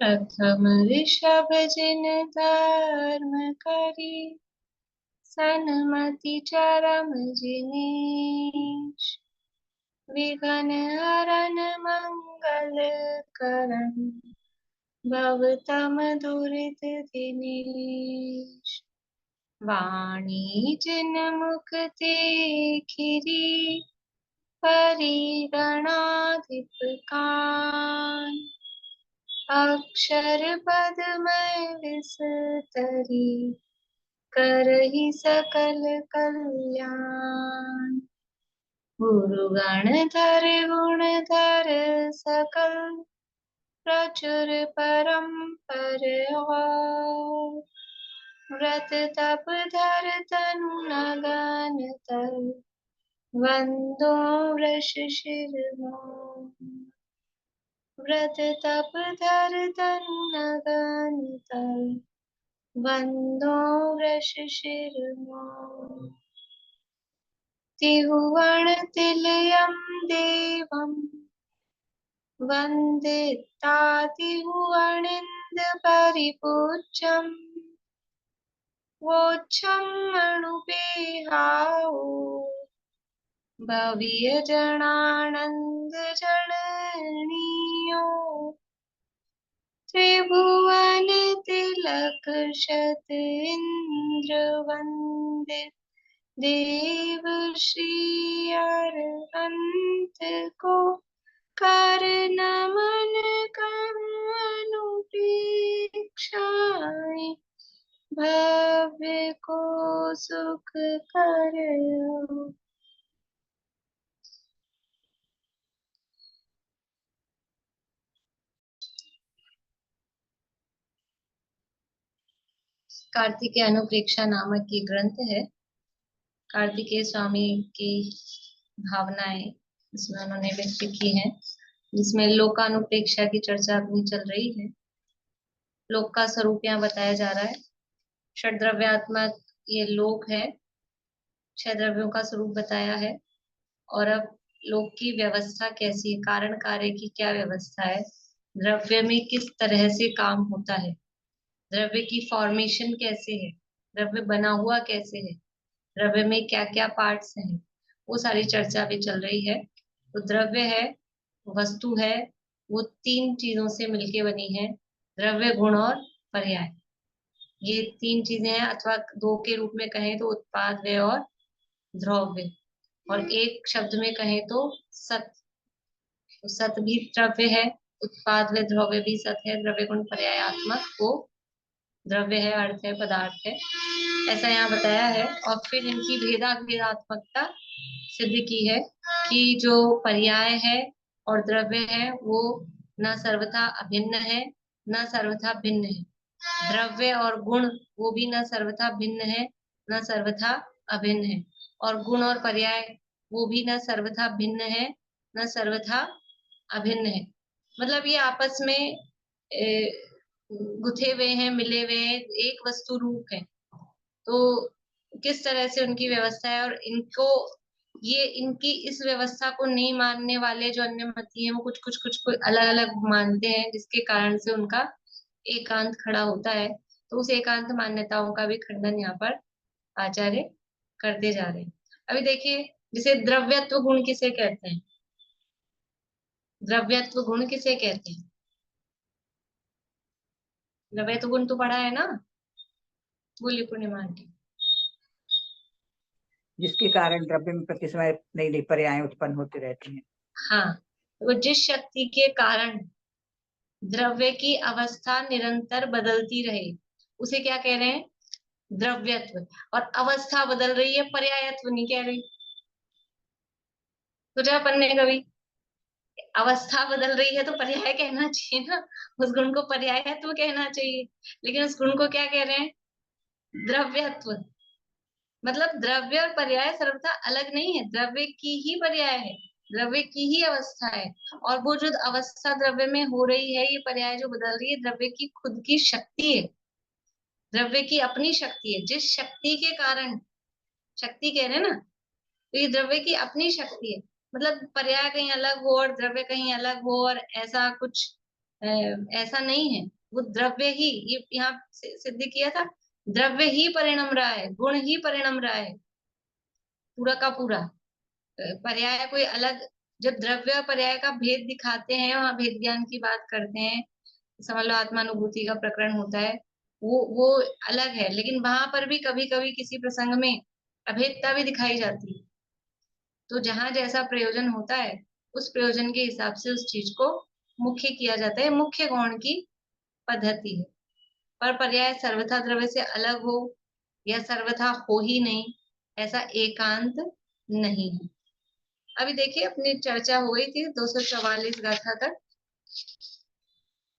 प्रथम ऋषभ जिन धर्म करी, सन्मति चरम जिनीश। विघ्न हरन मंगल करन, भवतम दुरित दिनेश। वाणी जिन मुख ते खिरी, परिगणाधिप कान। अक्षर पदमय विस्तरी, करहि सकल कल्याण। गुरु गणधर गुणधर सकल, प्रचुर परम्पर। व्रत तप धर तनु लगन तल, वंदो वृष शिरमौल। व्रत तप धर तनु लगन तल, वंदो वृष शिरमौल। त्रिभुवन तिलयं देवं, वन्दिता त्रिभुवनिन्द परिपूज्यम्। वोच्छम् अणुपेहाओ, भव्य जनानंद जननीयो। त्रिभुवन तिलक शत इंद्र वंदित, देव श्री अरहंत को। कर नमन कर अनुपेक्षाएं, भव्य को सुख करो। कार्तिकेय अनुप्रेक्षा नामक ये ग्रंथ है। कार्तिकेय स्वामी की भावनाएं इसमें उन्होंने व्यक्त की हैं, जिसमें लोकानुप्रेक्षा की चर्चा अपनी चल रही है। लोक का स्वरूप यहाँ बताया जा रहा है। षड्द्रव्यात्मक ये लोक है, छह द्रव्यों का स्वरूप बताया है। और अब लोक की व्यवस्था कैसी है, कारण कार्य की क्या व्यवस्था है, द्रव्य में किस तरह से काम होता है, द्रव्य की फॉर्मेशन कैसे है, द्रव्य बना हुआ कैसे है, द्रव्य में क्या क्या पार्ट्स हैं, वो सारी चर्चा अभी चल रही है। तो द्रव्य है, वस्तु है, वो तीन चीजों से मिलके बनी है, द्रव्य गुण और पर्याय। ये तीन चीजें हैं, अथवा दो के रूप में कहें तो उत्पाद व्यय और द्रव्य, और एक शब्द में कहें तो सत। तो सत भी द्रव्य है, उत्पाद व द्रव्य भी सत है, द्रव्य गुण पर्यायात्मक वो द्रव्य है, अर्थ है, पदार्थ है, ऐसा यहाँ बताया है। और फिर इनकी भेदात्मकता सिद्ध की है कि जो पर्याय है और द्रव्य है वो न सर्वथा अभिन्न है, न सर्वथा भिन्न है। द्रव्य और गुण वो भी न सर्वथा भिन्न है, न सर्वथा अभिन्न है। और गुण और पर्याय वो भी न सर्वथा भिन्न है, न सर्वथा अभिन्न है। मतलब ये आपस में गुथे हुए हैं, मिले हुए हैं, एक वस्तु रूप है। तो किस तरह से उनकी व्यवस्था है, और इनको ये इनकी इस व्यवस्था को नहीं मानने वाले जो अन्य मती हैं वो कुछ अलग अलग मानते हैं, जिसके कारण से उनका एकांत खड़ा होता है। तो उस एकांत मान्यताओं का भी खंडन यहाँ पर आचार्य करते जा रहे हैं। अभी देखिए, जैसे द्रव्यत्व गुण किसे कहते हैं, द्रव्यत्व गुण किसे कहते हैं, द्रव्यत्व गुण तो पढ़ा है ना, बोलिए पूर्णिमा आंटी। जिसके कारण द्रव्य में प्रति समय नई नई पर्याय उत्पन्न होती रहती हैं। हाँ, तो जिस शक्ति के कारण द्रव्य की अवस्था निरंतर बदलती रहे उसे क्या कह रहे हैं, द्रव्यत्व। और अवस्था बदल रही है, पर्यायत्व नहीं कह रही। सोचा अपन ने कभी, अवस्था बदल रही है तो पर्याय कहना चाहिए ना, उस गुण को पर्यायत्व कहना चाहिए, लेकिन उस गुण को क्या कह रहे हैं, द्रव्यत्व। मतलब द्रव्य और पर्याय सर्वथा अलग नहीं है, द्रव्य की ही पर्याय है, द्रव्य की ही अवस्था है। और वो जो अवस्था द्रव्य में हो रही है, ये पर्याय जो बदल रही है, द्रव्य की खुद की शक्ति है, द्रव्य की अपनी शक्ति है, जिस शक्ति के कारण, शक्ति कह रहे हैं ना, तो ये द्रव्य की अपनी शक्ति है। मतलब पर्याय कहीं अलग हो और द्रव्य कहीं अलग हो और ऐसा कुछ ऐसा नहीं है। वो द्रव्य ही, ये यहाँ सिद्ध किया था, द्रव्य ही परिणम रहा है, गुण ही परिणम रहा है पूरा का पूरा। पर्याय कोई अलग, जब द्रव्य और पर्याय का भेद दिखाते हैं, वहां भेद ज्ञान की बात करते हैं, समझ लो आत्मानुभूति का प्रकरण होता है, वो अलग है। लेकिन वहां पर भी कभी कभी किसी प्रसंग में अभेदता भी दिखाई जाती है। तो जहां जैसा प्रयोजन होता है, उस प्रयोजन के हिसाब से उस चीज को मुख्य किया जाता है, मुख्य गौण की पद्धति है। पर पर्याय सर्वथा द्रव्य से अलग हो या सर्वथा हो ही नहीं, ऐसा एकांत नहीं है। अभी देखिए, अपनी चर्चा हो गई थी 244 गाथा तक,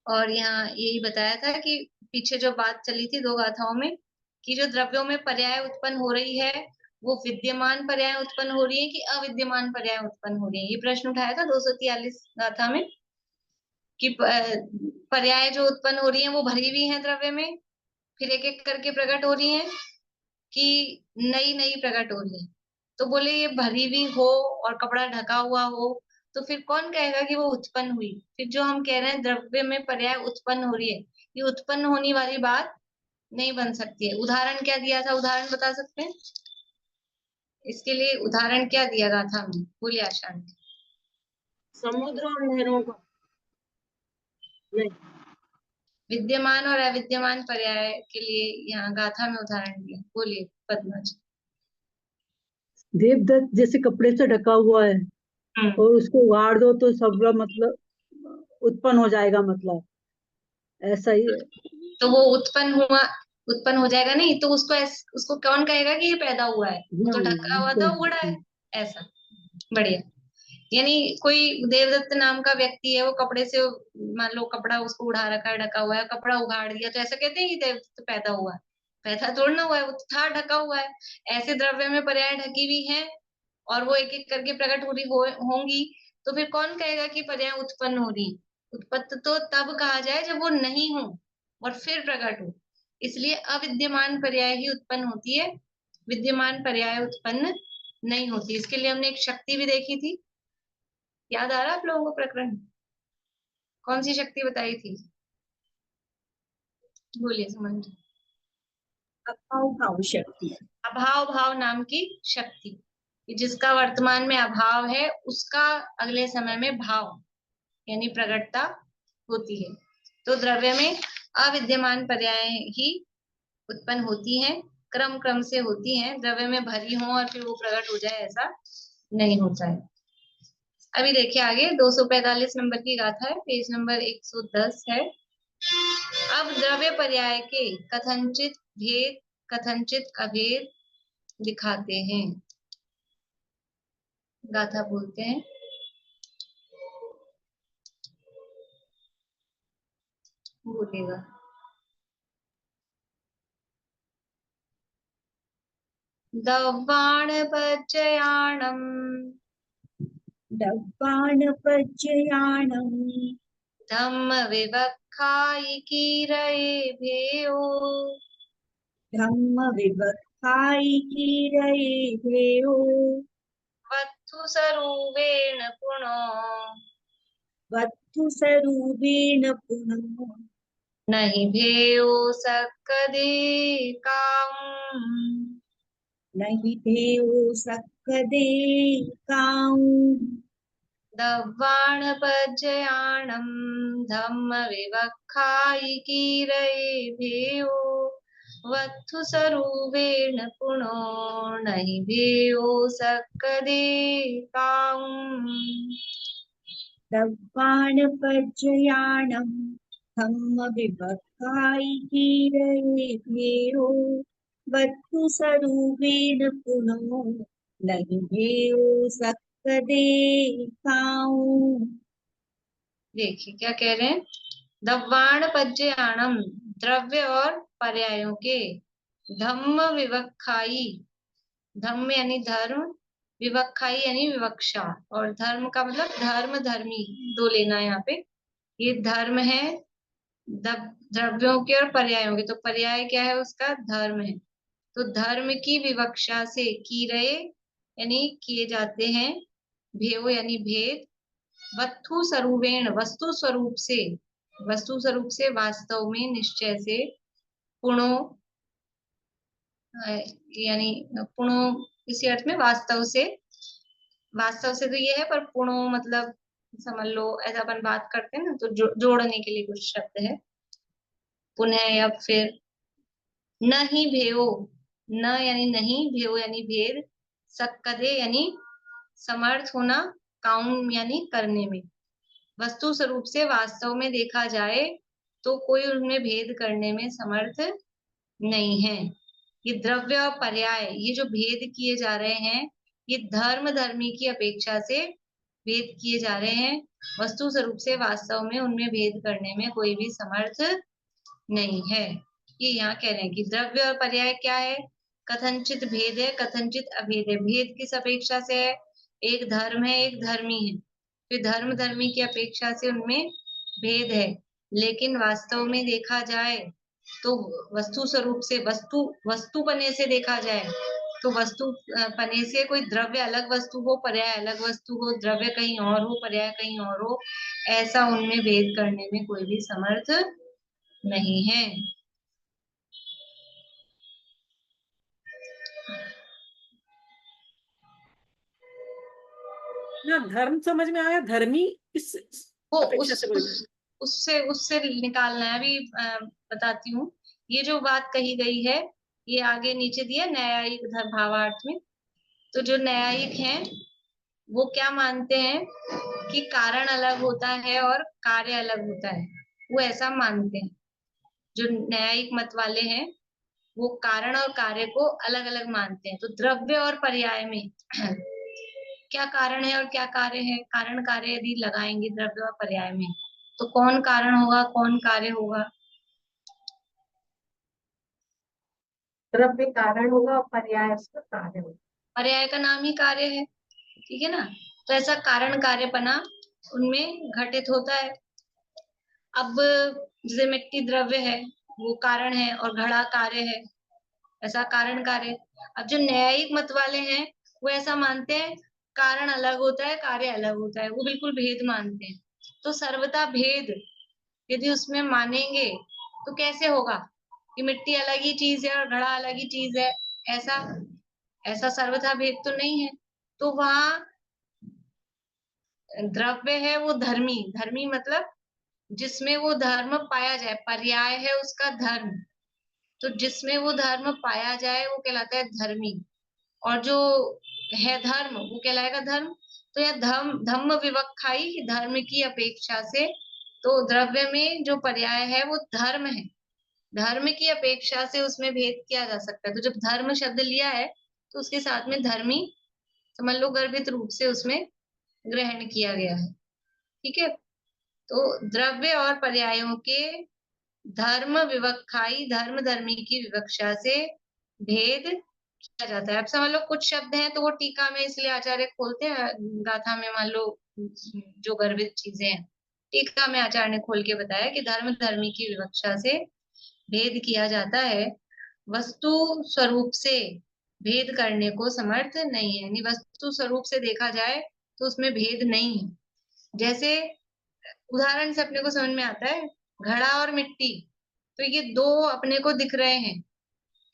और यहाँ यही बताया था कि पीछे जो बात चली थी दो गाथाओं में, कि जो द्रव्यों में पर्याय उत्पन्न हो रही है, वो विद्यमान पर्याय उत्पन्न हो रही है कि अविद्यमान पर्याय उत्पन्न हो रही है। ये प्रश्न उठाया था 243 गाथा में, कि पर्याय जो उत्पन्न हो रही है वो भरी हुई है द्रव्य में, फिर एक एक करके प्रकट हो रही है, कि नई नई प्रकट हो रही है। तो बोले ये भरी हुई हो और कपड़ा ढका हुआ हो, तो फिर कौन कहेगा कि वो उत्पन्न हुई? फिर जो हम कह रहे हैं द्रव्य में पर्याय उत्पन्न हो रही है, ये उत्पन्न होने वाली बात नहीं बन सकती है। उदाहरण क्या दिया था, उदाहरण बता सकते हैं इसके लिए? उदाहरण क्या दिया गाथा में, बोलिए आशान। समुद्र और नहरों का नहीं। विद्यमान और अविद्यमान पर्याय के लिए यहाँ गाथा में उदाहरण दिया, बोलिए पद्मा जी। देवदत्त जैसे कपड़े से ढका हुआ है और उसको उगाड़ दो तो सब मतलब उत्पन्न हो जाएगा, मतलब ऐसा ही है। तो वो उत्पन्न हुआ, उत्पन्न हो जाएगा नहीं, तो उसको उसको कौन कहेगा कि ये पैदा हुआ है? वो तो ढका हुआ था, उगड़ा है। ऐसा बढ़िया। यानी कोई देवदत्त नाम का व्यक्ति है, वो कपड़े से, मान लो कपड़ा उसको उड़ा रखा है, ढका हुआ है, कपड़ा उगाड़ दिया, तो ऐसा कहते हैं कि देवदत्त पैदा हुआ है? पैदा थोड़ा ना हुआ है, वो तो था ढका हुआ है। ऐसे द्रव्य में पर्याय ढकी हुई है और वो एक एक करके प्रकट हो रही होंगी, तो फिर कौन कहेगा कि पर्याय उत्पन्न हो रही? उत्पत्त तो तब कहा जाए जब वो नहीं हो और फिर प्रकट हो। इसलिए अविद्यमान पर्याय ही उत्पन्न होती है, विद्यमान पर्याय उत्पन्न नहीं होती। इसके लिए हमने एक शक्ति भी देखी थी, याद आ रहा आप लोगों को प्रकरण? कौन सी शक्ति बताई थी, बोलिए समझ। अभाव भाव शक्ति। अभाव भाव नाम की शक्ति, कि जिसका वर्तमान में अभाव है, उसका अगले समय में भाव यानी प्रकटता होती है। तो द्रव्य में अविद्यमान पर्याय ही उत्पन्न होती हैं, क्रम क्रम से होती हैं। द्रव्य में भरी हो और फिर वो प्रकट हो जाए, ऐसा नहीं होता है। अभी देखिए आगे 245 नंबर की गाथा है, पेज नंबर 110 है। अब द्रव्य पर्याय के कथनचित भेद, कथनचित अभेद दिखाते हैं। गाथा बोलते हैं, बोलेगा। दव्वाणपचयाणम् दव्वाणपचयाणम् धम्म विवक्षायिकीरये भेयो धम्म विवक्षायिकीरये भेयो वत्थु सरूपेण पुनो वत्थु स्वरूपेण पुनः नहि भेयो सक्कदे नहि भेयो सक्कदे काऊ। दव्वाणपचयाणम् धम्म विवक्षायिकीरये भेयो वत्थु सरूपेण पुनो नहि भेयो सक्कदे दव्वाणपचयाणम् धम्म विवक्षायिकीरये भेयो वत्थु स्वरूपेण पुनः नहि भेयो सक्कदे काऊ। देखिए क्या कह रहे हैं, दव्वाण पज्जयाणम, द्रव्य और पर्यायों के, धम्म विवक्षाई, धम्म यानी धर्म, विवक्षाई यानी विवक्षा, और धर्म का मतलब धर्म धर्मी, दो लेना है यहाँ पे। ये धर्म है द्रव्यों के और पर्यायों के, तो पर्याय क्या है उसका, धर्म है। तो धर्म की विवक्षा से की रहे यानी किए जाते हैं, भेव यानी भेद, वस्तु स्वरूपेण वस्तु स्वरूप से, वस्तु स्वरूप से, वास्तव में, निश्चय से, पुणो यानी पुणो इसी अर्थ में, वास्तव से, वास्तव से तो ये है, पर पुणो मतलब समझ लो ऐसा अपन बात करते हैं ना, तो जोड़ने के लिए कुछ शब्द है। पुनः या फिर न ही भेयो, न यानी नहीं, भेयो यानी भेद, सक्कदे यानी समर्थ होना, काउन यानी करने में। वस्तु स्वरूप से वास्तव में देखा जाए तो कोई उनमें भेद करने में समर्थ नहीं है। ये द्रव्य और पर्याय, ये जो भेद किए जा रहे हैं, ये धर्म धर्मी की अपेक्षा से भेद किए जा रहे हैं। वस्तु स्वरूप से वास्तव में उनमें भेद करने में कोई भी समर्थ नहीं है। ये यहाँ कह रहे हैं कि द्रव्य और पर्याय क्या है, कथनचित भेद है, कथनचित अभेद है। भेद किस अपेक्षा से है, एक धर्म है, एक धर्मी है, फिर धर्म धर्मी की अपेक्षा से उनमें भेद है। लेकिन वास्तव में देखा जाए तो वस्तु स्वरूप से, वस्तु पने से देखा जाए तो वस्तु पने से कोई द्रव्य अलग वस्तु हो, पर्याय अलग वस्तु हो, द्रव्य कहीं और हो, पर्याय कहीं और हो, ऐसा उनमें भेद करने में कोई भी समर्थ नहीं है। ना धर्म समझ में आया, धर्मी इस वो अपेक्षा से बोल रहे हैं। उससे उससे निकालना है। अभी बताती हूँ। ये जो बात कही गई है, ये आगे नीचे दिया न्यायिक भावार्थ में। तो जो न्यायिक हैं वो क्या मानते हैं कि कारण अलग होता है और कार्य अलग होता है, वो ऐसा मानते हैं। जो न्यायिक मत वाले हैं वो कारण और कार्य को अलग अलग मानते हैं। तो द्रव्य और पर्याय में क्या कारण है और क्या कार्य है, कारण कार्य यदि लगाएंगे द्रव्य और पर्याय में तो कौन कारण होगा, कौन कार्य होगा? द्रव्य कारण होगा और पर्याय उसका कार्य होगा। पर्याय का नाम ही कार्य है, ठीक है ना। तो ऐसा कारण कार्यपना उनमें घटित होता है। अब जैसे मिट्टी द्रव्य है, वो कारण है, और घड़ा कार्य है, ऐसा कारण कार्य। अब जो न्यायिक मत वाले हैं वो ऐसा मानते हैं कारण अलग होता है, कार्य अलग होता है, वो बिल्कुल भेद मानते हैं। तो सर्वथा भेद यदि उसमें मानेंगे तो कैसे होगा कि मिट्टी अलग ही चीज है और घड़ा अलग ही चीज है? ऐसा ऐसा सर्वथा भेद तो नहीं है। तो वहां द्रव्य है वो धर्मी, धर्मी मतलब जिसमें वो धर्म पाया जाए, पर्याय है उसका धर्म। तो जिसमें वो धर्म पाया जाए वो कहलाता है धर्मी, और जो है धर्म वो कहलाएगा धर्म। तो यह धम्म विवक्षाई, धर्म की अपेक्षा से, तो द्रव्य में जो पर्याय है वो धर्म है, धर्म की अपेक्षा से उसमें भेद किया जा सकता है। तो जब धर्म शब्द लिया है तो उसके साथ में धर्मी समझ लो गर्भित रूप से उसमें ग्रहण किया गया है, ठीक है। तो द्रव्य और पर्यायों के धर्म विवक्षाई, धर्म धर्मी की विवक्षा से भेद किया जाता है। अब समझ लो कुछ शब्द हैं तो वो टीका में इसलिए आचार्य खोलते हैं, गाथा में मान लो जो गर्भित चीजें हैं, टीका में आचार्य ने खोल के बताया कि धर्म धर्मी की विवक्षा से भेद किया जाता है, वस्तु स्वरूप से भेद करने को समर्थ नहीं है। यानी वस्तु स्वरूप से देखा जाए तो उसमें भेद नहीं है। जैसे उदाहरण से अपने को समझ में आता है, घड़ा और मिट्टी, तो ये दो अपने को दिख रहे हैं,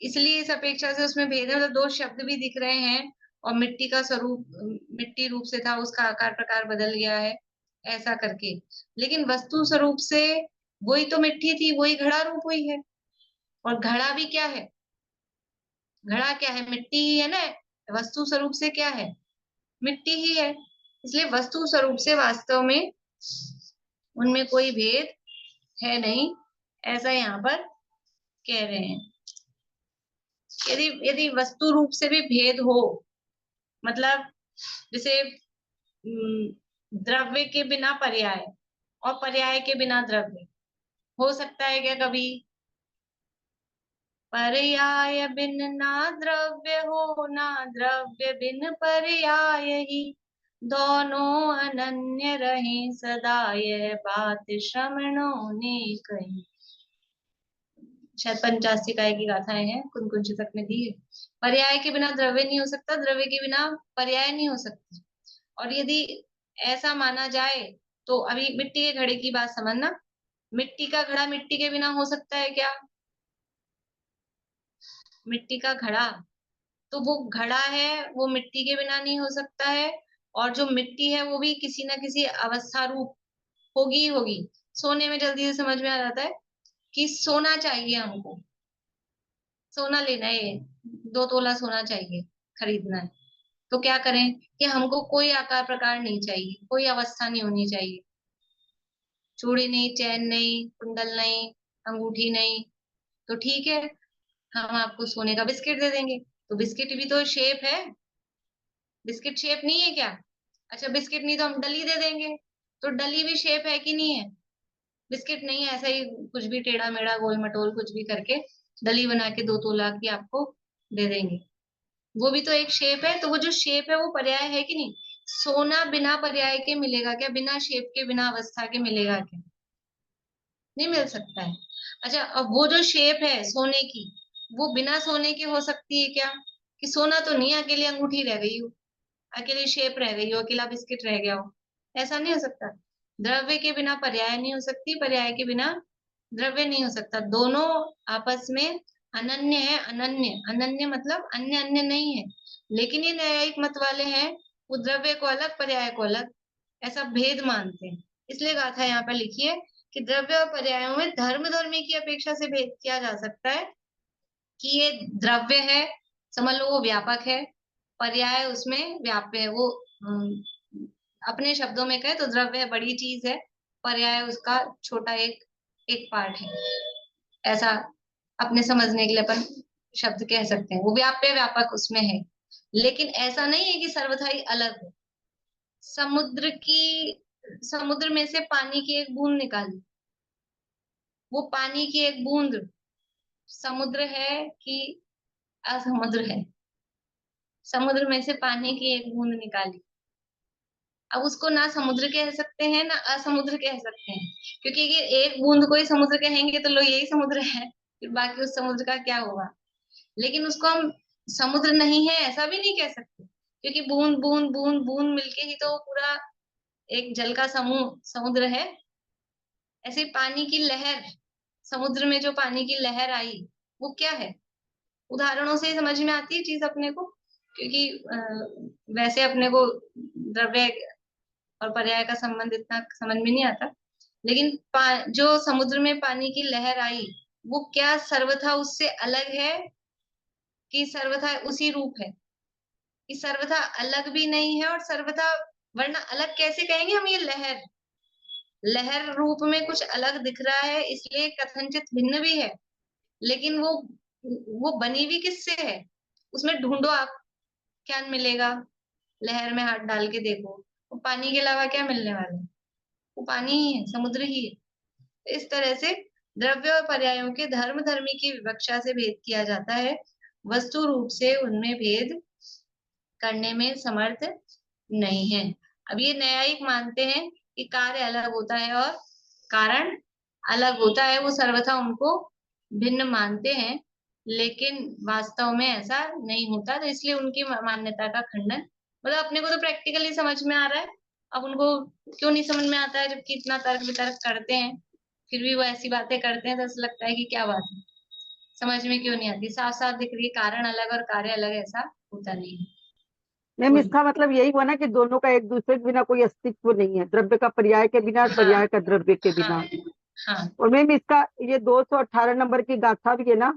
इसलिए इस अपेक्षा से उसमें भेद है। मतलब दो शब्द भी दिख रहे हैं और मिट्टी का स्वरूप मिट्टी रूप से था, उसका आकार प्रकार बदल गया है, ऐसा करके। लेकिन वस्तु स्वरूप से वही तो मिट्टी थी, वही घड़ा रूप हुई है। और घड़ा भी क्या है, घड़ा क्या है, मिट्टी ही है ना। वस्तु स्वरूप से क्या है, मिट्टी ही है। इसलिए वस्तु स्वरूप से वास्तव में उनमें कोई भेद है नहीं, ऐसा यहाँ पर कह रहे हैं। यदि यदि वस्तु रूप से भी भेद हो, मतलब जैसे द्रव्य के बिना पर्याय और पर्याय के बिना द्रव्य, हो सकता है क्या कभी? पर्याय बिन ना द्रव्य हो, ना द्रव्य बिन पर्याय ही, दोनों अनन्य रहे सदा, यह बात श्रमणों ने कही। शायद 85 काय की गाथाएं हैं, कुन शतक में दी है। पर्याय के बिना द्रव्य नहीं हो सकता, द्रव्य के बिना पर्याय नहीं हो सकती। और यदि ऐसा माना जाए तो अभी मिट्टी के घड़े की बात समझना, मिट्टी का घड़ा मिट्टी के बिना हो सकता है क्या? मिट्टी का घड़ा, तो वो घड़ा है वो मिट्टी के बिना नहीं हो सकता है, और जो मिट्टी है वो भी किसी ना किसी अवस्था रूप होगी ही होगी। सोने में जल्दी से समझ में आ जाता है कि सोना चाहिए हमको, सोना लेना है, 2 तोला सोना चाहिए, खरीदना है, तो क्या करें कि हमको कोई आकार प्रकार नहीं चाहिए, कोई अवस्था नहीं होनी चाहिए, चूड़ी नहीं, चैन नहीं, कुंडल नहीं, अंगूठी नहीं, तो ठीक है, हम आपको सोने का बिस्किट दे देंगे। तो बिस्किट भी तो शेप है, बिस्किट शेप नहीं है क्या? अच्छा बिस्किट नहीं तो हम डली दे देंगे, तो डली भी शेप है कि नहीं है? बिस्किट नहीं है, ऐसा ही कुछ भी टेढ़ा मेढ़ा गोल मटोल कुछ भी करके डली बना के 2 तोला की आपको दे देंगे, वो भी तो एक शेप है। तो वो जो शेप है वो पर्याय है कि नहीं? सोना बिना पर्याय के मिलेगा क्या? बिना शेप के, बिना अवस्था के मिलेगा क्या? नहीं मिल सकता है। अच्छा अब वो जो शेप है सोने की, वो बिना सोने के हो सकती है क्या? कि सोना तो नहीं, अकेली अंगूठी रह गई हो, अकेली शेप रह गई हो, अकेला बिस्किट रह गया हो, ऐसा नहीं हो सकता। द्रव्य के बिना पर्याय नहीं हो सकती, पर्याय के बिना द्रव्य नहीं हो सकता, दोनों आपस में अनन्य है। अनन्य, अनन्य मतलब अन्य अन्य नहीं है। लेकिन ये न्यायिक मत वाले हैं, वो द्रव्य को अलग पर्याय को अलग ऐसा भेद मानते हैं। इसलिए गाथा यहाँ पर लिखी है कि द्रव्य और पर्यायों में धर्म धर्मी की अपेक्षा से भेद किया जा सकता है कि ये द्रव्य है, समझ लो वो व्यापक है, पर्याय उसमें व्याप्य है। वो अपने शब्दों में कहे तो द्रव्य बड़ी चीज है, पर्याय उसका छोटा एक एक पार्ट है, ऐसा अपने समझने के लिए अपन शब्द कह सकते हैं। वो व्याप्य व्यापक उसमें है, लेकिन ऐसा नहीं है कि सर्वथा ही अलग हो। समुद्र की, समुद्र में से पानी की एक बूंद निकाली, वो पानी की एक बूंद समुद्र है कि असमुद्र है? समुद्र में से पानी की एक बूंद निकाली, अब उसको ना समुद्र कह सकते हैं ना असमुद्र कह सकते हैं, क्योंकि ये एक बूंद को ही समुद्र कहेंगे तो लो यही समुद्र है, फिर बाकी उस समुद्र का क्या होगा? लेकिन उसको हम समुद्र नहीं है ऐसा भी नहीं कह सकते, क्योंकि बूंद बूंद बूंद बूंद मिलके ही तो पूरा एक जल का समूह समुद्र है। ऐसे ही पानी की लहर, समुद्र में जो पानी की लहर आई वो क्या है? उदाहरणों से ही समझ में आती है चीज अपने को, क्योंकि वैसे अपने को द्रव्य और पर्याय का संबंध इतना समझ में नहीं आता। लेकिन जो समुद्र में पानी की लहर आई वो क्या सर्वथा उससे अलग है कि सर्वथा उसी रूप है? कि सर्वथा अलग भी नहीं है और सर्वथा, वरना अलग कैसे कहेंगे हम? ये लहर, लहर रूप में कुछ अलग दिख रहा है इसलिए कथनचित भिन्न भी है, लेकिन वो बनी भी किससे है? उसमें ढूंढो आप, क्या मिलेगा? लहर में हाथ डाल के देखो, वो पानी के अलावा क्या मिलने वाला है? वो पानी ही है, समुद्र ही है। इस तरह से द्रव्य और पर्यायों के धर्म धर्मी की विवक्षा से भेद किया जाता है, वस्तु रूप से उनमें भेद करने में समर्थ नहीं है। अब ये न्यायिक मानते हैं कि कार्य अलग होता है और कारण अलग होता है, वो सर्वथा उनको भिन्न मानते हैं, लेकिन वास्तव में ऐसा नहीं होता। तो इसलिए उनकी मान्यता का खंडन, मतलब अपने को तो प्रैक्टिकली समझ में आ रहा है, अब उनको क्यों नहीं समझ में आता है? जबकि इतना तर्क वितर्क करते हैं फिर भी वो ऐसी बातें करते हैं तो ऐसा लगता है कि क्या बात है, समझ में क्यों नहीं आती? साफ साफ दिख रही है, कारण अलग और कार्य अलग, ऐसा होता नहीं है। मैम इसका मतलब यही हुआ ना कि दोनों का एक दूसरे के बिना कोई अस्तित्व नहीं है, द्रव्य का पर्याय के बिना और हाँ पर्याय का द्रव्य के हाँ बिना। हाँ और मैम इसका ये 218 नंबर की गाथा भी है ना,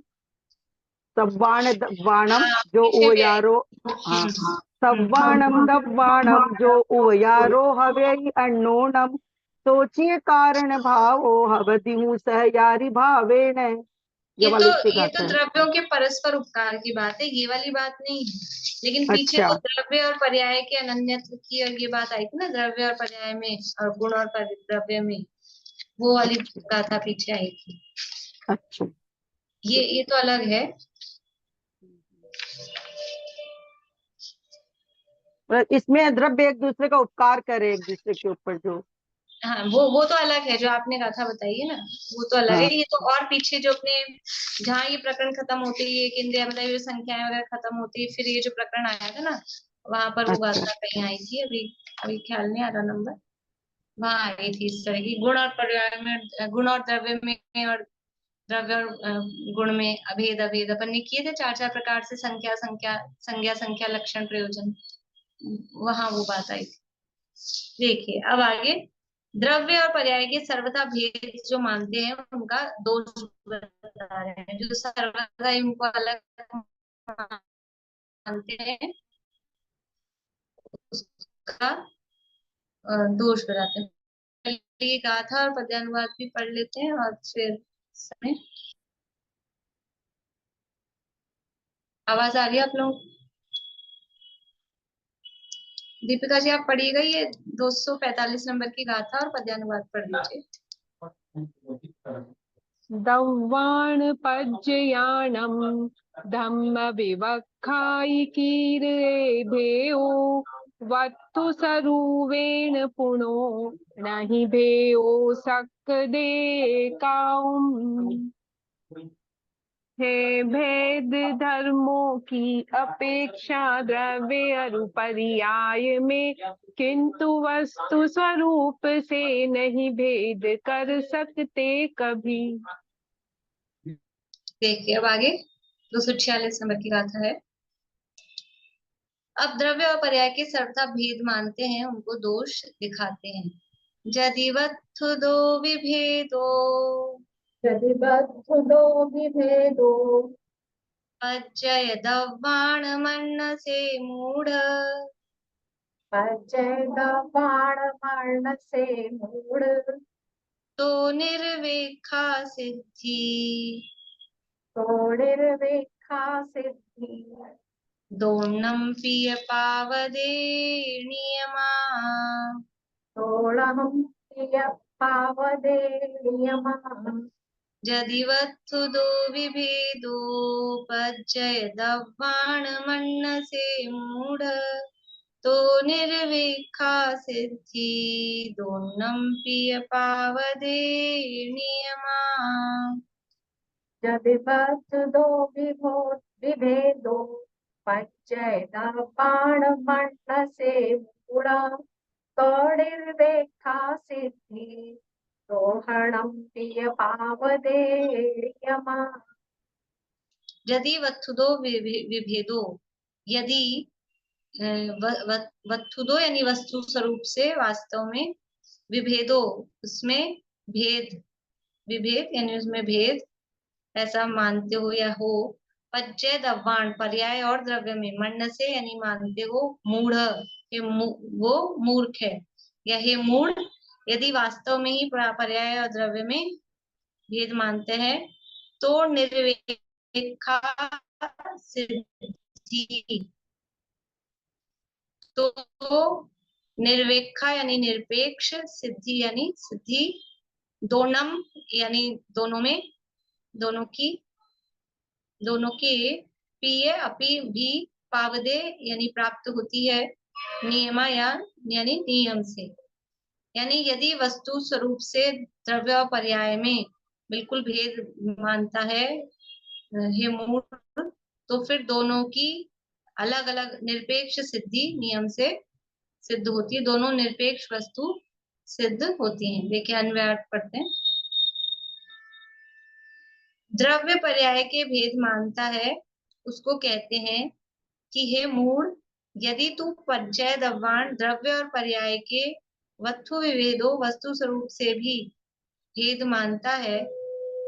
सव्वाण दव्वाणम हाँ, जो पीछे भी आई। उवयारो, हाँ, सव्वाणम दव्वाणम जो उवयारो हवे अण्णोनम सोचिए कारण भावो हवदिहु सहयारी भावेन। ये वाली इसकी ये तो गाथा है। द्रव्यों के परस्पर उपकार की बात है, ये वाली बात नहीं है। लेकिन पीछे अच्छा वो द्रव्य और पर्याय के अनन्यत्व की और ये बात आई थी ना, द्रव्य और पर्याय में और गुण और द्रव्य में, वो वाली गाथा पीछे आई थी। अच्छा। ये तो अलग है। इसमें द्रव्य एक दूसरे का उपकार करे एक दूसरे के ऊपर जो, हाँ वो तो अलग है, जो आपने गाथा बताई है ना वो तो अलग है। हाँ ये तो और पीछे जो अपने, जहाँ ये प्रकरण खत्म होते ही एक इंद्रिय मतलब ये संख्याएं वगैरह खत्म होती है, फिर ये जो प्रकरण आया था ना वहां पर वो अच्छा गाथा कहीं आई थी, अभी अभी ख्याल नहीं आ रहा नंबर, वहां आई थी इस तरह की गुण और पर्याय में, गुण और द्रव्य में, और द्रव्य और गुण में अभेद अभेद अपन ने किए थे चार चार प्रकार से, संख्या संख्या संज्ञा संख्या लक्षण प्रयोजन, वहां वो बात आई थी। देखिए अब आगे, द्रव्य और पर्याय के सर्वथा भेद जो मानते हैं उनका दोष बता रहे हैं। जो सर्वथा इनको अलग मानते हैं उसका दोष बताते हैं। पहले ये गाथा और पद्यानुवाद भी पढ़ लेते हैं और फिर समय। आवाज आ रही है आप लोग? दीपिका जी आप पढ़िएगा, ये 245 नंबर की गाथा और पद्यानुवाद पढ़ लीजिए। दव्वाण पज्जयाणं धम्म विवक्षायि कीर्देभेयो वत्तु सरुवेण पुनो नहि भेयो सक्दे काउम। है भेद धर्मों की अपेक्षा द्रव्य और पर्याय में, किंतु वस्तु स्वरूप से नहीं भेद कर सकते कभी। देखिए अब आगे 246 नंबर की गाथा है। अब द्रव्य और पर्याय के सर्वथा भेद मानते हैं उनको दोष दिखाते हैं। यदिवत्थु दो विभेदो यदि बद्धो विभेदो पज्जय दव्वाण मन्नसे मूढ़, बाण मर्ण से मूढ़, तो निर्वेखा सिद्धि, तो निर्वेखा सिद्धि, दोन्नम प्रिय पावदे नियमा, तोड़हम प्रिय पावदे नियमा। यदिवत्थु दो विभेदो पज्जय दव्वाण मन्नसे मूढ़, तो निर्वेखा सिद्धि, दोन्नम प्रिय पावदे नियमा। यदि बद्धो विभेदो पच्चय बाण मर्ण से मूढ़, निर्वेखा सिद्धि, रोहणम प्रिय पावदे नियमा। यदि वत्थुदो विभेदो, यदि वत्थुदो यानी वस्तु स्वरूप से वास्तव में, विभेदो उसमें भेद, विभेद यानी उसमें भेद ऐसा मानते हो या हो, पज्जय दव्वाण पर्याय और द्रव्य में, मन्न से यानी मानते हो मूढ़, वो मूर्ख है, या हे मूढ़, यदि वास्तव में ही पर्याय और द्रव्य में भेद मानते हैं, तो निर्वेखा सिद्धि, तो निर्वेखा यानी निरपेक्ष, सिद्धि यानी सिद्धि, दोनम यानी दोनों में, दोनों की, दोनों के, पिय अपि भी, पावदे यानी प्राप्त होती है, नियमा यानी नियम से। यानी यदि वस्तु स्वरूप से द्रव्य और पर्याय में बिल्कुल भेद मानता है हे मूढ़, तो फिर दोनों की अलग अलग निरपेक्ष सिद्धि नियम से सिद्ध होती है, दोनों निरपेक्ष वस्तु सिद्ध होती हैं। देखिए अन्वय अर्थ पढ़ते हैं। द्रव्य पर्याय के भेद मानता है उसको कहते हैं कि हे मूढ़, यदि तू पज्जय दव्वाण द्रव्य और पर्याय के वत्थु विभेदो वस्तु स्वरूप से भी भेद मानता है,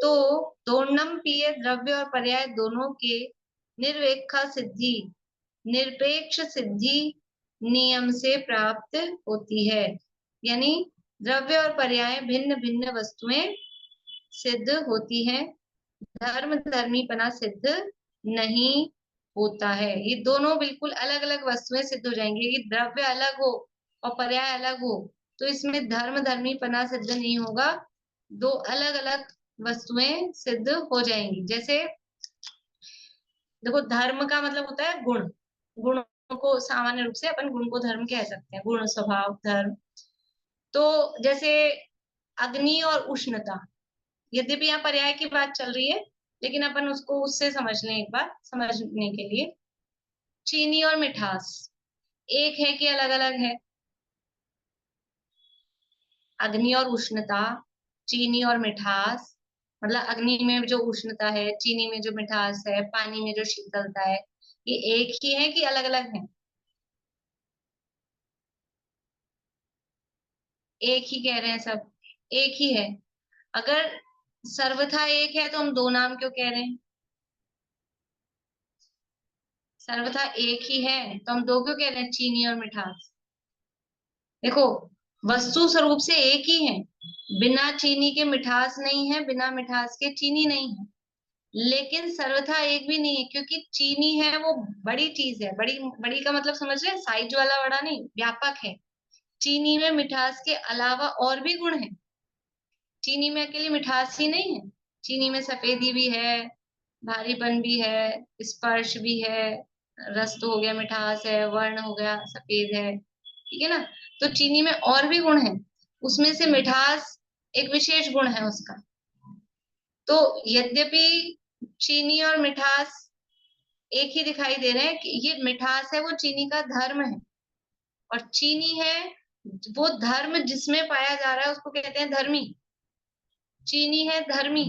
तो दोनम पिय द्रव्य और पर्याय दोनों के निर्वेखा सिद्धि, निरपेक्ष सिद्धि नियम से प्राप्त होती है। यानी द्रव्य और पर्याय भिन्न भिन्न वस्तुएं सिद्ध होती हैं, धर्म धर्मीपना सिद्ध नहीं होता है। ये दोनों बिल्कुल अलग अलग वस्तुएं सिद्ध हो जाएंगी। कि द्रव्य अलग हो और पर्याय अलग हो तो इसमें धर्म धर्मीपना सिद्ध नहीं होगा, दो अलग अलग वस्तुएं सिद्ध हो जाएंगी। जैसे देखो, धर्म का मतलब होता है गुण, गुण को सामान्य रूप से अपन गुण को धर्म कह सकते हैं, गुण स्वभाव धर्म। तो जैसे अग्नि और उष्णता, यद्यपि यहाँ पर्याय की बात चल रही है लेकिन अपन उसको उससे समझ लें एक बार समझने के लिए। चीनी और मिठास एक है कि अलग अलग है? अग्नि और उष्णता, चीनी और मिठास, मतलब अग्नि में जो उष्णता है, चीनी में जो मिठास है, पानी में जो शीतलता है, ये एक ही है कि अलग अलग है? एक ही कह रहे हैं सब, एक ही है। अगर सर्वथा एक है तो हम दो नाम क्यों कह रहे हैं? सर्वथा एक ही है तो हम दो क्यों कह रहे हैं, चीनी और मिठास? देखो, वस्तु स्वरूप से एक ही है, बिना चीनी के मिठास नहीं है, बिना मिठास के चीनी नहीं है, लेकिन सर्वथा एक भी नहीं है, क्योंकि चीनी है वो बड़ी चीज है, बड़ी बड़ी का मतलब समझ रहे हैं, साइज वाला बड़ा नहीं, व्यापक है। चीनी में मिठास के अलावा और भी गुण है, चीनी में अकेली मिठास ही नहीं है, चीनी में सफेदी भी है, भारीपन भी है, स्पर्श भी है, रस तो हो गया, मिठास है, वर्ण हो गया, सफेद है, ठीक है ना। तो चीनी में और भी गुण है, उसमें से मिठास एक विशेष गुण है उसका। तो यद्यपि चीनी और मिठास एक ही दिखाई दे रहे हैं, कि ये मिठास है वो चीनी का धर्म है, और चीनी है वो धर्म जिसमें पाया जा रहा है उसको कहते हैं धर्मी। चीनी है धर्मी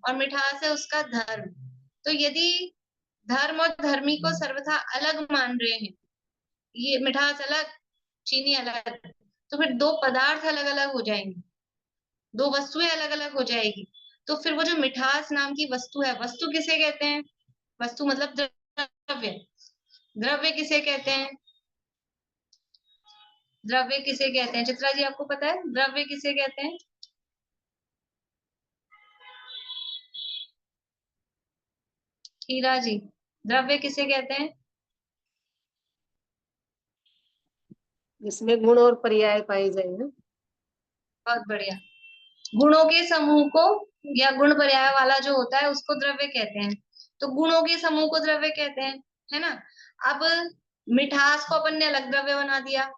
और मिठास है उसका धर्म। तो यदि धर्म और धर्मी को सर्वथा अलग मान रहे हैं, ये मिठास अलग, चीनी अलग, तो फिर दो पदार्थ अलग अलग हो जाएंगे, दो वस्तुएं अलग अलग हो जाएगी। तो फिर वो जो मिठास नाम की वस्तु है, वस्तु किसे कहते हैं? वस्तु मतलब द्रव्य। द्रव्य किसे कहते हैं? द्रव्य किसे कहते हैं? चित्रा जी आपको पता है द्रव्य किसे कहते हैं? हीरा जी, द्रव्य किसे कहते हैं? जिसमें गुण और पर्याय पाए जाए ना। बहुत बढ़िया। गुणों के समूह को, या गुण पर्याय वाला जो होता है उसको द्रव्य कहते हैं। तो गुणों के समूह को द्रव्य कहते हैं, है ना। अब मिठास को अपन ने अलग द्रव्य बना दिया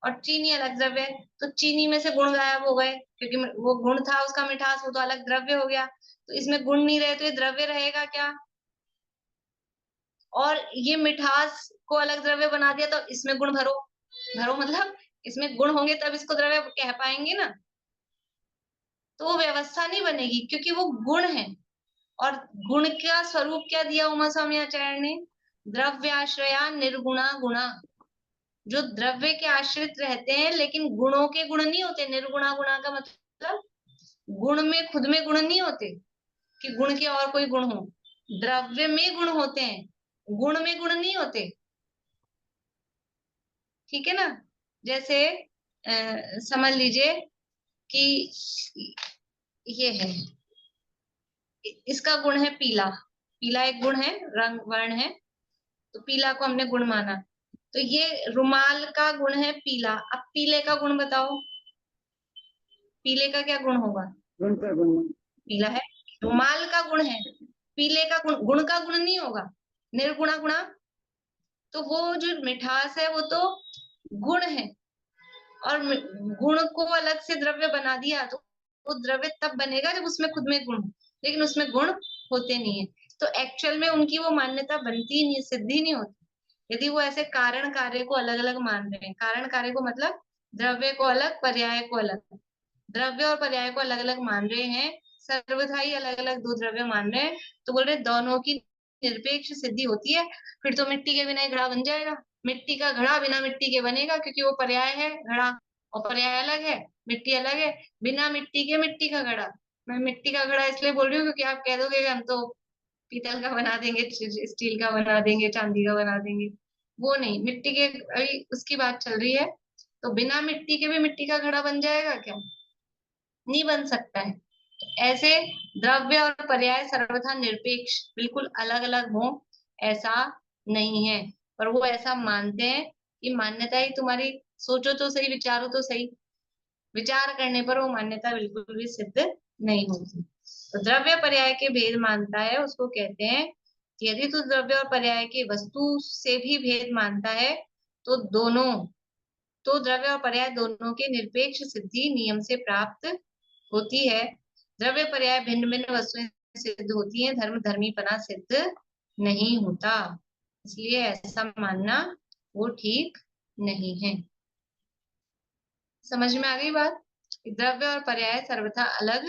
और चीनी अलग द्रव्य है, तो चीनी में से गुण गायब हो गए, क्योंकि वो गुण था उसका मिठास, वो तो अलग द्रव्य हो गया। तो इसमें गुण नहीं रहे तो ये द्रव्य रहेगा क्या? और ये मिठास को अलग द्रव्य बना दिया तो इसमें गुण भरो, भरो मतलब इसमें गुण होंगे तब इसको द्रव्य कह पाएंगे ना। तो वो व्यवस्था नहीं बनेगी, क्योंकि वो गुण है। और गुण का स्वरूप क्या दिया उमा स्वामी आचार्य ने? द्रव्याश्रया निर्गुणा गुणा। जो द्रव्य के आश्रित रहते हैं लेकिन गुणों के गुण नहीं होते। निर्गुणा गुणा का मतलब गुण में खुद में गुण नहीं होते कि गुण के और कोई गुण हो, द्रव्य में गुण होते हैं, गुण में गुण नहीं होते, ठीक है ना। जैसे समझ लीजिए कि ये है, इसका गुण है पीला, पीला एक गुण है, रंग वर्ण है, तो पीला को हमने गुण माना। तो ये रुमाल का गुण है पीला। अब पीले का गुण बताओ, पीले का क्या गुण होगा? पीला है, रुमाल का गुण है, पीले का गुण, गुण का गुण नहीं होगा, निर्गुणा गुणा। तो वो जो मिठास है वो तो गुण है, और गुण को अलग से द्रव्य बना दिया तो वो द्रव्य तब बनेगा जब उसमें खुद में गुण हो, लेकिन उसमें गुण होते नहीं है। तो एक्चुअल में उनकी वो मान्यता बनती नहीं, सिद्धि नहीं होती, यदि वो ऐसे कारण कार्य को अलग अलग मान रहे हैं। कारण कार्य को मतलब द्रव्य को अलग, पर्याय को अलग, द्रव्य और पर्याय को अलग अलग मान रहे हैं, सर्वथा ही अलग अलग दो द्रव्य मान रहे हैं, तो बोल रहे दोनों की निरपेक्ष सिद्धि होती है। फिर तो मिट्टी के बिना घड़ा बन जाएगा, मिट्टी का घड़ा बिना मिट्टी के बनेगा, क्योंकि वो पर्याय है घड़ा, और पर्याय अलग है, मिट्टी अलग है। बिना मिट्टी के मिट्टी का घड़ा, मैं मिट्टी का घड़ा इसलिए बोल रही हूँ क्योंकि आप कह दोगे कि हम तो पीतल का बना देंगे, स्टील का बना देंगे, चांदी का बना देंगे, वो नहीं, मिट्टी के अभी उसकी बात चल रही है। तो बिना मिट्टी के भी मिट्टी का घड़ा बन जाएगा क्या? नहीं बन सकता है। तो ऐसे द्रव्य और पर्याय सर्वथा निरपेक्ष, बिल्कुल अलग अलग हो ऐसा नहीं है, पर वो ऐसा मानते हैं कि मान्यता ही तुम्हारी, सोचो तो सही, विचारो तो सही, विचार करने पर वो मान्यता बिल्कुल भी सिद्ध नहीं होती। तो द्रव्य पर्याय के भेद मानता है उसको कहते हैं कि यदि तू द्रव्य और पर्याय की वस्तु से भी भेद मानता है तो दोनों, तो द्रव्य और पर्याय दोनों के निरपेक्ष सिद्धि नियम से प्राप्त होती है। द्रव्य पर्याय भिन्न भिन्न वस्तुएं सिद्ध होती हैं, धर्म धर्मीपना सिद्ध नहीं होता, इसलिए ऐसा मानना वो ठीक नहीं है। समझ में आ गई बात? द्रव्य और पर्याय सर्वथा अलग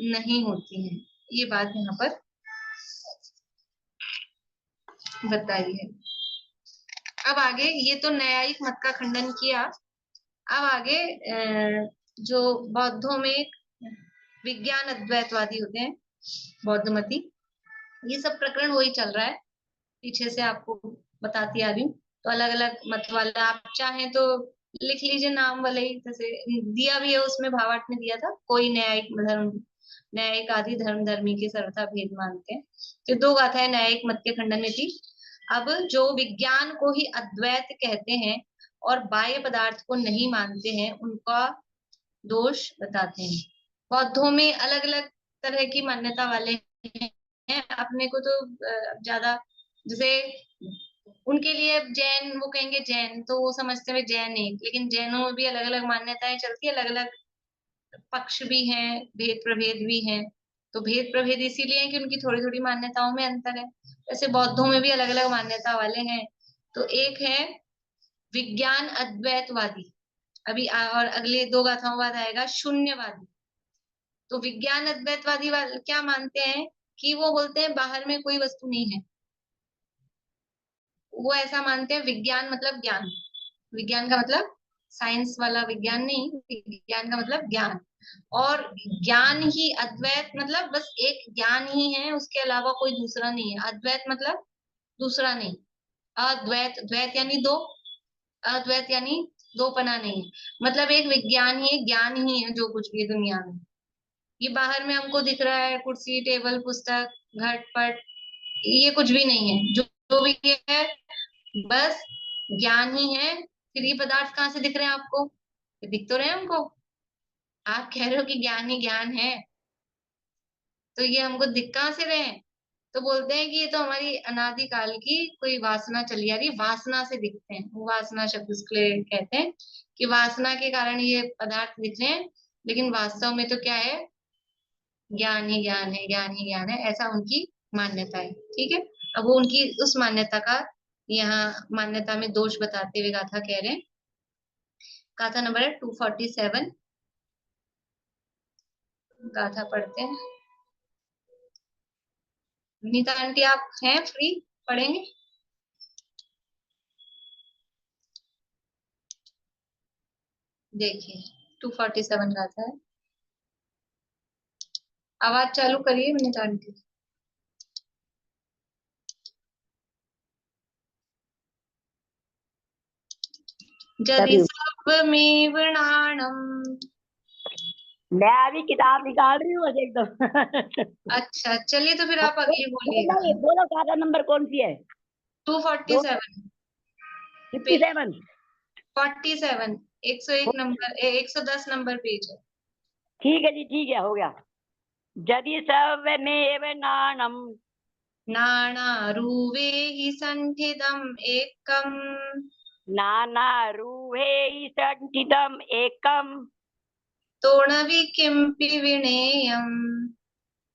नहीं होती हैं, ये बात यहाँ पर बताई है। अब आगे, ये तो न्यायिक मत का खंडन किया। अब आगे जो बौद्धों में विज्ञान अद्वैतवादी होते हैं, बौद्धमती, ये सब प्रकरण वही चल रहा है, पीछे से आपको बताती आ रही हूँ। तो अलग अलग मत वाला आप चाहें तो लिख लीजिए नाम वाले ही, जैसे दिया भी है उसमें, भावार्थ में दिया था, कोई न्यायिक धर्म, न्यायिक आदि धर्म धर्मी के सर्वथा भेद मानते हैं। तो 2 गाथाएं न्यायिक मत के खंडन में थी। अब जो विज्ञान को ही अद्वैत कहते हैं और बाह्य पदार्थ को नहीं मानते हैं, उनका दोष बताते हैं। बौद्धों में अलग अलग तरह की मान्यता वाले हैं, अपने को तो ज्यादा, जैसे उनके लिए जैन, वो कहेंगे जैन, तो वो समझते हैं जैन एक, लेकिन जैनों में भी अलग अलग मान्यताएं चलती है, अलग अलग पक्ष भी हैं, भेद प्रभेद भी हैं। तो भेद प्रभेद इसीलिए है कि उनकी थोड़ी थोड़ी मान्यताओं में अंतर है। वैसे बौद्धों में भी अलग अलग मान्यता वाले हैं। तो एक है विज्ञान अद्वैतवादी, अभी और अगले 2 गाथाओं बाद आएगा शून्यवादी। तो विज्ञान अद्वैतवादी वाले क्या मानते हैं कि वो बोलते हैं बाहर में कोई वस्तु नहीं है। वो ऐसा मानते हैं, विज्ञान मतलब ज्ञान, विज्ञान का मतलब साइंस वाला विज्ञान नहीं, विज्ञान का मतलब ज्ञान, और ज्ञान ही अद्वैत मतलब बस एक ज्ञान ही है, उसके अलावा कोई दूसरा नहीं है। अद्वैत मतलब दूसरा नहीं, अद्वैत, द्वैत यानी दो, अद्वैत यानी दो पना नहीं है, मतलब एक विज्ञान ही, ज्ञान ही है जो कुछ भी दुनिया में। ये बाहर में हमको दिख रहा है, कुर्सी, टेबल, पुस्तक, घट पट, ये कुछ भी नहीं है। जो भी है बस ज्ञान ही है। फिर ये पदार्थ कहाँ से दिख रहे हैं आपको? ये दिख तो रहे हैं हमको। आप कह रहे हो कि ज्ञान ही ज्ञान है, तो ये हमको दिख कहाँ से रहे हैं? तो बोलते हैं कि ये तो हमारी अनादिकाल की कोई वासना चली आ रही, वासना से दिखते हैं। वो वासना शब्द उसके लिए कहते हैं कि वासना के कारण ये पदार्थ दिख रहे हैं, लेकिन वास्तव में तो क्या है? ज्ञान ही ज्ञान है, ज्ञान ही ज्ञान है, ऐसा उनकी मान्यता है। ठीक है, अब वो उनकी उस मान्यता का यहाँ मान्यता में दोष बताते हुए गाथा कह रहे हैं। गाथा नंबर है 247, गाथा पढ़ते हैं। नीता आंटी आप हैं फ्री, पढ़ेंगे? देखिए 247 गाथा है, आवाज चालू करिए नीता आंटी। यदि सर्वमेव नाणम, मैं अभी किताब निकाल रही हूँ बस एकदम। अच्छा चलिए, तो फिर आप अगली बोलिएगा। नहीं, बोलो गाथा नंबर कौन सी है? 247, 57। 47, 101 नंबर, 110 नंबर पेज है। ठीक है जी, ठीक है, हो गया। यदि सर्वमेव नाणम, नानारूवे हि सन्निधम् एकम्, नानारूहे संठितम एकम, तोणवि किमपि विनेयम्,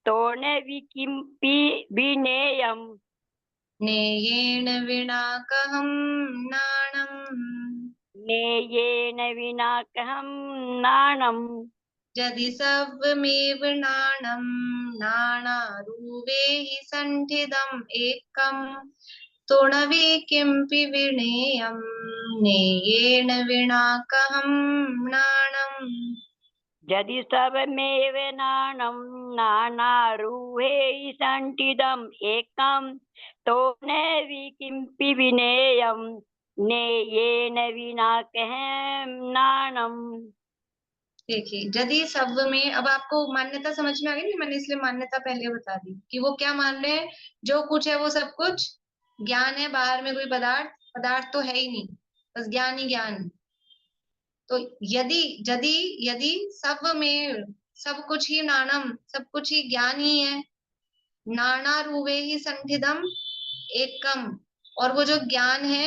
तोर्णविकिम्पि विनेयम, नेयेन विना कहं नाणम्, नेयेन विना कहम नाणम। यदि सर्वमेव नाणम् नानारूवे हि सन्निधम् एकम्, तोणवि किमपि विनेयम्, नेयेन विना कहं नाणम्। यदि सर्वमेव नाणम नानारूहे संठितम एकम, तोर्णविकिम्पि विनेयम, नेयेन विना कहम नाणम। देखिए यदि सब में, अब आपको मान्यता समझ में आ गई ना, मैंने इसलिए मान्यता पहले बता दी कि वो क्या मान रहे हैं, जो कुछ है वो सब कुछ ज्ञान है, बाहर में कोई पदार्थ पदार्थ तो है ही नहीं, बस ज्ञान ही ज्ञान है। तो यदि यदि यदि सब में, सब कुछ ही नाणम, सब कुछ ही ज्ञान ही है, नाना रूवे ही संठिदम एकम, और वो जो ज्ञान है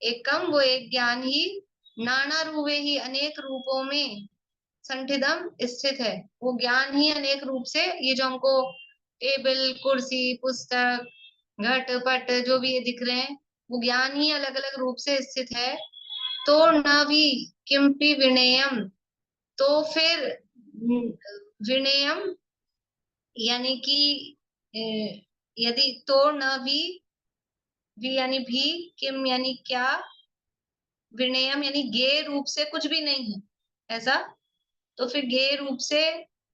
एकम, वो एक ज्ञान ही नाना रूवे ही अनेक रूपों में संठिदम स्थित है। वो ज्ञान ही अनेक रूप से, ये जो हमको टेबल, कुर्सी, पुस्तक, घट पट जो भी ये दिख रहे हैं, वो ज्ञान ही अलग अलग रूप से स्थित है। तो न भी किमपि विनेयम, तो फिर विनयम यानी कि यदि तो न भी यानी भी, किम यानी क्या, विनयम यानी गे रूप से कुछ भी नहीं है ऐसा, तो फिर गे रूप से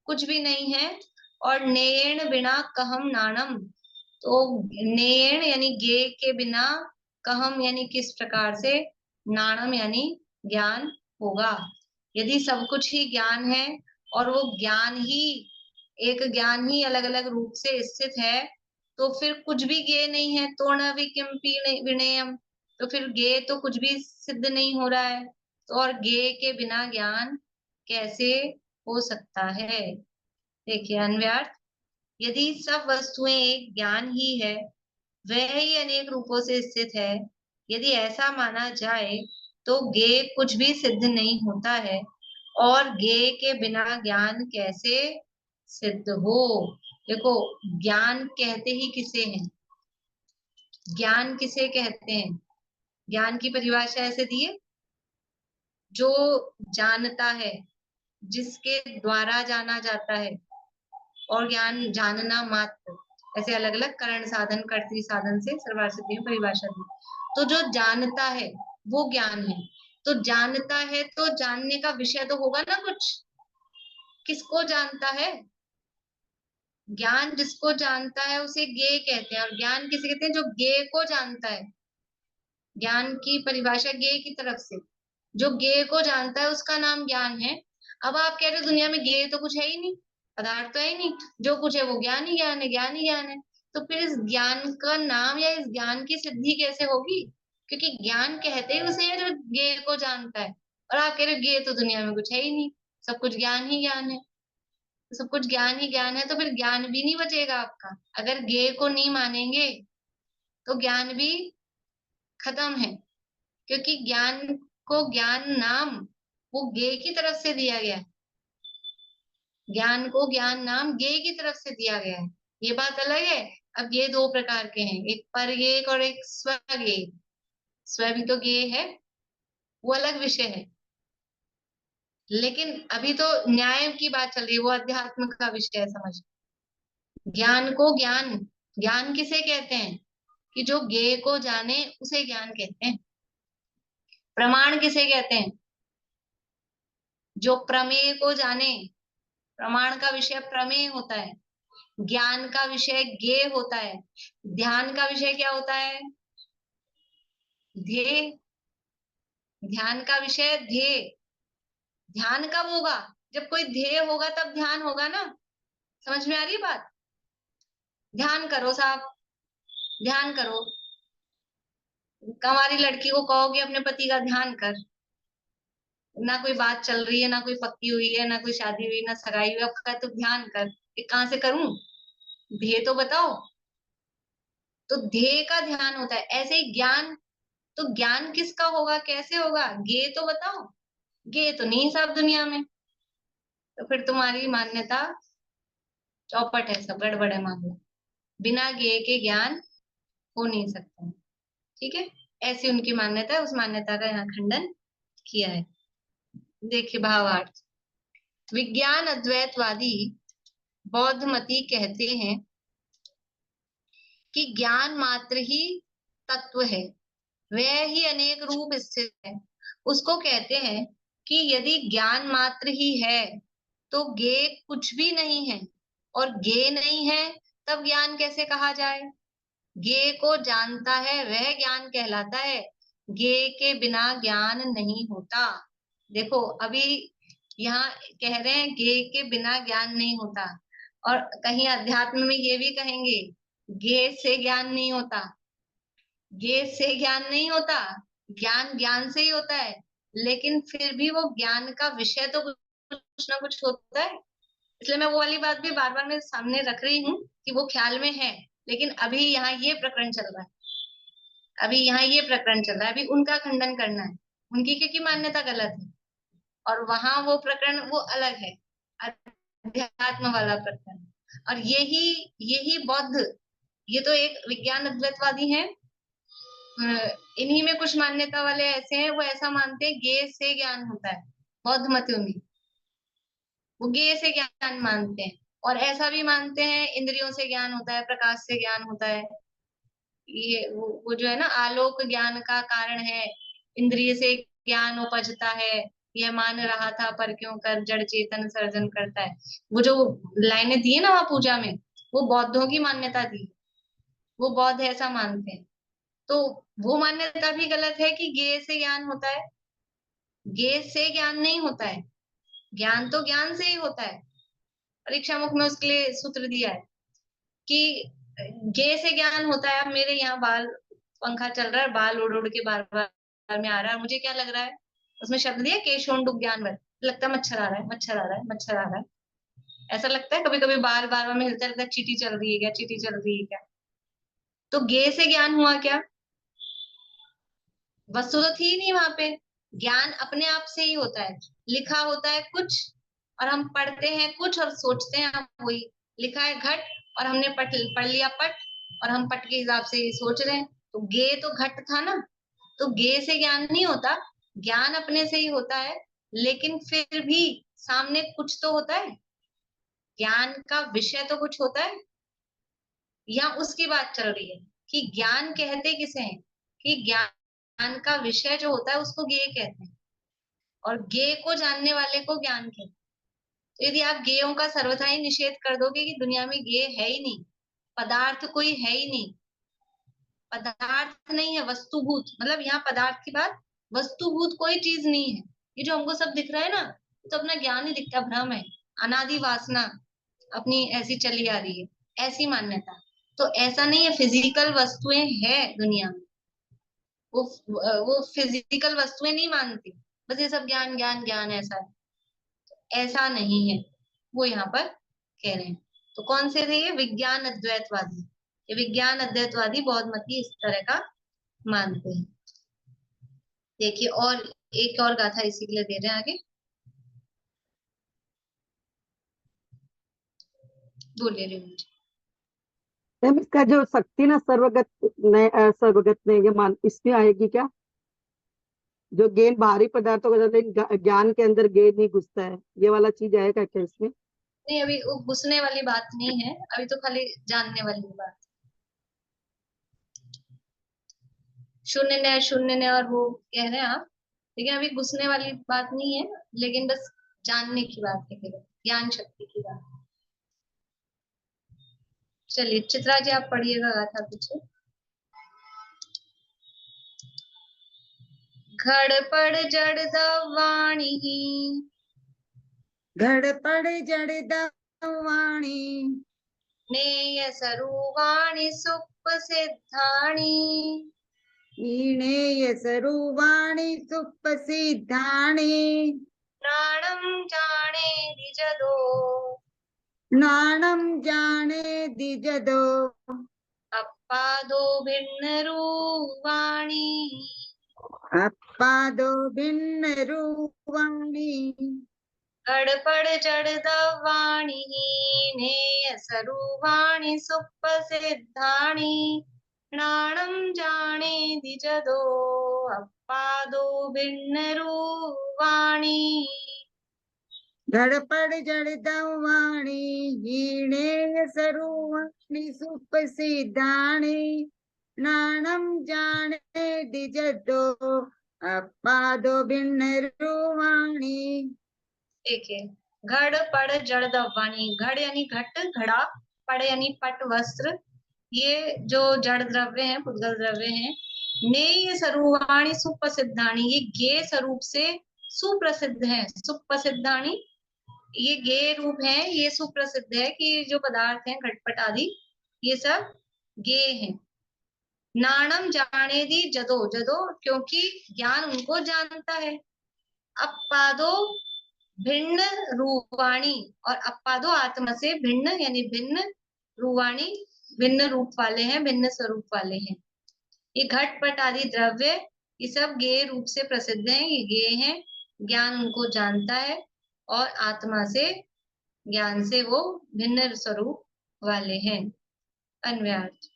कुछ भी नहीं है। और नेयण बिना कहम नाणम, तो नेयण यानी गे के बिना, कहम यानी किस प्रकार से, नाणम यानी ज्ञान होगा। यदि सब कुछ ही ज्ञान है और वो ज्ञान ही अलग अलग रूप से स्थित है, तो फिर कुछ भी गे नहीं है। तो न विकिम्पि विनयम, तो फिर गे तो कुछ भी सिद्ध नहीं हो रहा है, तो और गे के बिना ज्ञान कैसे हो सकता है। देखिए अन्वयार्थ, यदि सब वस्तुएं एक ज्ञान ही है, वह ही अनेक रूपों से स्थित है, यदि ऐसा माना जाए तो गे कुछ भी सिद्ध नहीं होता है, और गे के बिना ज्ञान कैसे सिद्ध हो। देखो, ज्ञान कहते ही किसे हैं, ज्ञान किसे कहते हैं? ज्ञान की परिभाषा ऐसे दी है, जो जानता है, जिसके द्वारा जाना जाता है, और ज्ञान जानना मात्र, ऐसे अलग अलग करण साधन कर्तृ साधन से सर्वार्थ परिभाषा दी। तो जो जानता है वो ज्ञान है। तो जानता है तो जानने का विषय तो होगा ना कुछ, किसको जानता है? ज्ञान जिसको जानता है उसे गे कहते हैं। और ज्ञान किसे कहते हैं? जो गे को जानता है। ज्ञान की परिभाषा गे की तरफ से, जो गे को जानता है उसका नाम ज्ञान है। अब आप कह रहे हो दुनिया में गे तो कुछ है ही नहीं, पदार्थ तो है ही नहीं, जो कुछ है वो ज्ञान ही ज्ञान है, ज्ञान ही ज्ञान है। तो फिर इस ज्ञान का नाम या इस ज्ञान की सिद्धि कैसे होगी? क्योंकि ज्ञान कहते ही उसे है जो गे को जानता है, और आप कह रहे हो गे तो दुनिया में कुछ है ही नहीं, सब कुछ ज्ञान ही ज्ञान है। तो सब कुछ ज्ञान ही ज्ञान है, तो फिर ज्ञान भी नहीं बचेगा आपका। अगर गे को नहीं मानेंगे तो ज्ञान भी खत्म है, क्योंकि ज्ञान को ज्ञान नाम वो गे की तरफ से दिया गया है। ज्ञान को ज्ञान नाम गे की तरफ से दिया गया है, ये बात अलग है। अब ये दो प्रकार के हैं, एक परगेक और एक स्वगेक। स्व भी तो गे है, वो अलग विषय है। लेकिन अभी तो न्याय की बात चल रही है, वो अध्यात्म का विषय है, समझ। ज्ञान को ज्ञान, ज्ञान किसे कहते हैं? कि जो गे को जाने उसे ज्ञान कहते हैं। प्रमाण किसे कहते हैं? जो प्रमेय को जाने। प्रमाण का विषय प्रमेय होता है, ज्ञान का विषय ज्ञेय होता है, ध्यान का विषय क्या होता है? ध्येय। ध्यान का विषय ध्येय। ध्यान कब होगा? जब कोई ध्येय होगा तब ध्यान होगा ना। समझ में आ रही बात? ध्यान करो साहब, ध्यान करो। हमारी लड़की को कहोगे अपने पति का ध्यान कर, ना कोई बात चल रही है, ना कोई पक्की हुई है, ना कोई शादी हुई, ना सगाई हुई, अब कहा तो ध्यान कर। ये कहाँ से करूं? ध्येय तो बताओ। तो ध्येय का ध्यान होता है। ऐसे ही ज्ञान, तो ज्ञान किसका होगा, कैसे होगा? गे तो बताओ। गे तो नहीं साहब दुनिया में, तो फिर तुम्हारी मान्यता चौपट है, सब गड़बड़ है मामला। बिना गे के ज्ञान हो नहीं सकता। ठीक है, ऐसी उनकी मान्यता है, उस मान्यता का यहाँ खंडन किया है। देखिए भावार्थ, विज्ञान अद्वैतवादी बौद्ध मती कहते हैं कि ज्ञान मात्र ही तत्व है, वह ही अनेक रूप स्थित है। उसको कहते हैं कि यदि ज्ञान मात्र ही है तो गे कुछ भी नहीं है, और गे नहीं है तब ज्ञान कैसे कहा जाए? गे को जानता है वह ज्ञान कहलाता है, गे के बिना ज्ञान नहीं होता। देखो अभी यहाँ कह रहे हैं गे के बिना ज्ञान नहीं होता, और कहीं अध्यात्म में ये भी कहेंगे गे से ज्ञान नहीं होता। गे से ज्ञान नहीं होता, ज्ञान ज्ञान से ही होता है, लेकिन फिर भी वो ज्ञान का विषय तो कुछ ना कुछ होता है। इसलिए मैं वो वाली बात भी बार बार मेरे सामने रख रही हूँ कि वो ख्याल में है, लेकिन अभी यहाँ ये प्रकरण चल रहा है, अभी यहाँ ये प्रकरण चल रहा है, अभी उनका खंडन करना है, उनकी क्योंकि मान्यता गलत है, और वहां वो प्रकरण वो अलग है, अध्यात्म वाला प्रकरण। और यही बौद्ध, ये तो एक विज्ञान अद्वैतवादी है, इन्हीं में कुछ मान्यता वाले ऐसे हैं, वो ऐसा मानते हैं गे से ज्ञान होता है, बौद्ध मत में। वो ज्ञेय से ज्ञान मानते हैं। और ऐसा भी मानते हैं इंद्रियों से ज्ञान होता है, प्रकाश से ज्ञान होता है। ये वो जो है ना, आलोक ज्ञान का कारण है, इंद्रिय से ज्ञान उपजता है, यह मान रहा था पर क्यों कर जड़ चेतन सर्जन करता है। वो जो लाइनें दी है ना वहाँ पूजा में, वो बौद्धों की मान्यता थी। वो बौद्ध ऐसा मानते हैं। तो वो मान्यता भी गलत है कि ज्ञेय से ज्ञान होता है। ज्ञेय से ज्ञान नहीं होता है, ज्ञान तो ज्ञान से ही होता है। परीक्षा मुख में उसके लिए सूत्र दिया है कि ज्ञेय से ज्ञान होता है। अब मेरे यहाँ बाल, पंखा चल रहा है, बाल उड़ उड़ के बार बार में आ रहा है, मुझे क्या लग रहा है, उसमें शब्द दिया केशोंडुक ज्ञान में, लगता है मच्छर आ रहा है, मच्छर आ रहा है, मच्छर आ रहा है। ऐसा लगता है कभी कभी बाल बार बार में हिलता है, लगता है चींटी चल रही है क्या, चींटी चल रही है क्या। तो ज्ञेय से ज्ञान हुआ क्या, वस्तु तो थी नहीं वहां पे। ज्ञान अपने आप से ही होता है, लिखा होता है कुछ और हम पढ़ते हैं कुछ और सोचते हैं हम वही। लिखा है घट और हमने पढ़ लिया पट, और हम पट के हिसाब से ही सोच रहे हैं। तो ज्ञेय तो घट था ना। तो ज्ञेय से ज्ञान नहीं होता, ज्ञान अपने से ही होता है, लेकिन फिर भी सामने कुछ तो होता है, ज्ञान का विषय तो कुछ होता है। या उसकी बात चल रही है कि ज्ञान कहते किसे हैं, कि ज्ञान का विषय जो होता है उसको ज्ञेय कहते हैं, और ज्ञेय को जानने वाले को ज्ञान कहते हैं। तो यदि आप ज्ञेयों का सर्वथा ही निषेध कर दोगे कि दुनिया में ज्ञेय है ही नहीं, पदार्थ कोई है ही नहीं, पदार्थ नहीं है, वस्तुभूत, मतलब यहाँ पदार्थ की बात, वस्तुभूत कोई चीज नहीं है। ये जो हमको सब दिख रहा है ना, तो अपना ज्ञान ही दिखता, भ्रम है, अनादि वासना अपनी ऐसी चली आ रही है, ऐसी मान्यता। तो ऐसा नहीं है, फिजिकल वस्तुएं है दुनिया में, वो फिजिकल वस्तुएं नहीं मानती, बस ये सब ज्ञान ज्ञान ज्ञान ऐसा है। ऐसा नहीं है, वो यहाँ पर कह रहे हैं। तो कौन से थे ये, विज्ञान अद्वैतवादी। ये विज्ञान अद्वैतवादी बौद्ध मती इस तरह का मानते हैं। देखिए, और एक और गाथा इसी के लिए दे रहे हैं आगे, बोलिए रेणु। मैम इसका जो शक्ति ना सर्वगत सर्वगत नहीं, ये मान इसमें आएगी क्या? जो गेन बाहरी पदार्थों का ज्ञान के अंदर गेन नहीं घुसता है, ये वाला चीज आएगा क्या इसमें? नहीं, अभी वो घुसने वाली बात नहीं है, अभी तो खाली जानने वाली बात। शून्य ने और वो कह रहे हैं आप, लेकिन अभी घुसने वाली बात नहीं है, लेकिन बस जानने की बात है, केवल ज्ञान शक्ति की बात। चलिए चित्रा जी आप पढ़िएगा गाथा पीछे। घड़पड़ जड़ दवाणी, घड़पड़ जड़ दवाणी, नेय सरुवाणी सुप्रसिद्धाणी, ईणेय सरुवाणी सुप्रसिद्धानि, प्राणं जाने द्विजदो, नाणं जाने द्विजदो, अप्पादो भिन्न रूपाणि, अप्पादो भिन्न रूपाणि, घड़पड़ जड़ दवाणी, नेय सरुवाणी सुप्रसिद्धानि, प्राणं जाने द्विजदो, अप्पादो भिन्न रूपाणि। घड़पड़ जड़ दवाणी, ईणेय सरुवाणि सुप्रसिद्धानि, नाणं जाने द्विजदो, अप्पादो भिन्न रूपाणि। देखिए, घड़ पड़ जड़ दवाणी, घड़ यानी घट घड़ा, पड़ यानी पट वस्त्र, ये जो जड़ द्रव्य हैं, पुद्गल द्रव्य हैं। नेय स्वरूपाणि सुप्रसिद्धानि, ये ज्ञेय स्वरूप से सुप्रसिद्ध है। सुप्रसिद्धानि, ये ज्ञेय रूप है, ये सुप्रसिद्ध है कि जो पदार्थ हैं घटपट आदि, ये सब ज्ञेय हैं। नाणम जाने दी जदो, जदो क्योंकि ज्ञान उनको जानता है। अपादो भिन्न रूपाणी, और अपादो आत्मा से भिन्न यानी भिन्न, रूवाणी भिन्न रूप वाले हैं, भिन्न स्वरूप वाले हैं। ये घटपट आदि द्रव्य ये सब ज्ञेय रूप से प्रसिद्ध हैं, ये ज्ञेय हैं, ज्ञान उनको जानता है, और आत्मा से ज्ञान से वो भिन्न स्वरूप वाले हैं। अन्वयार्थ,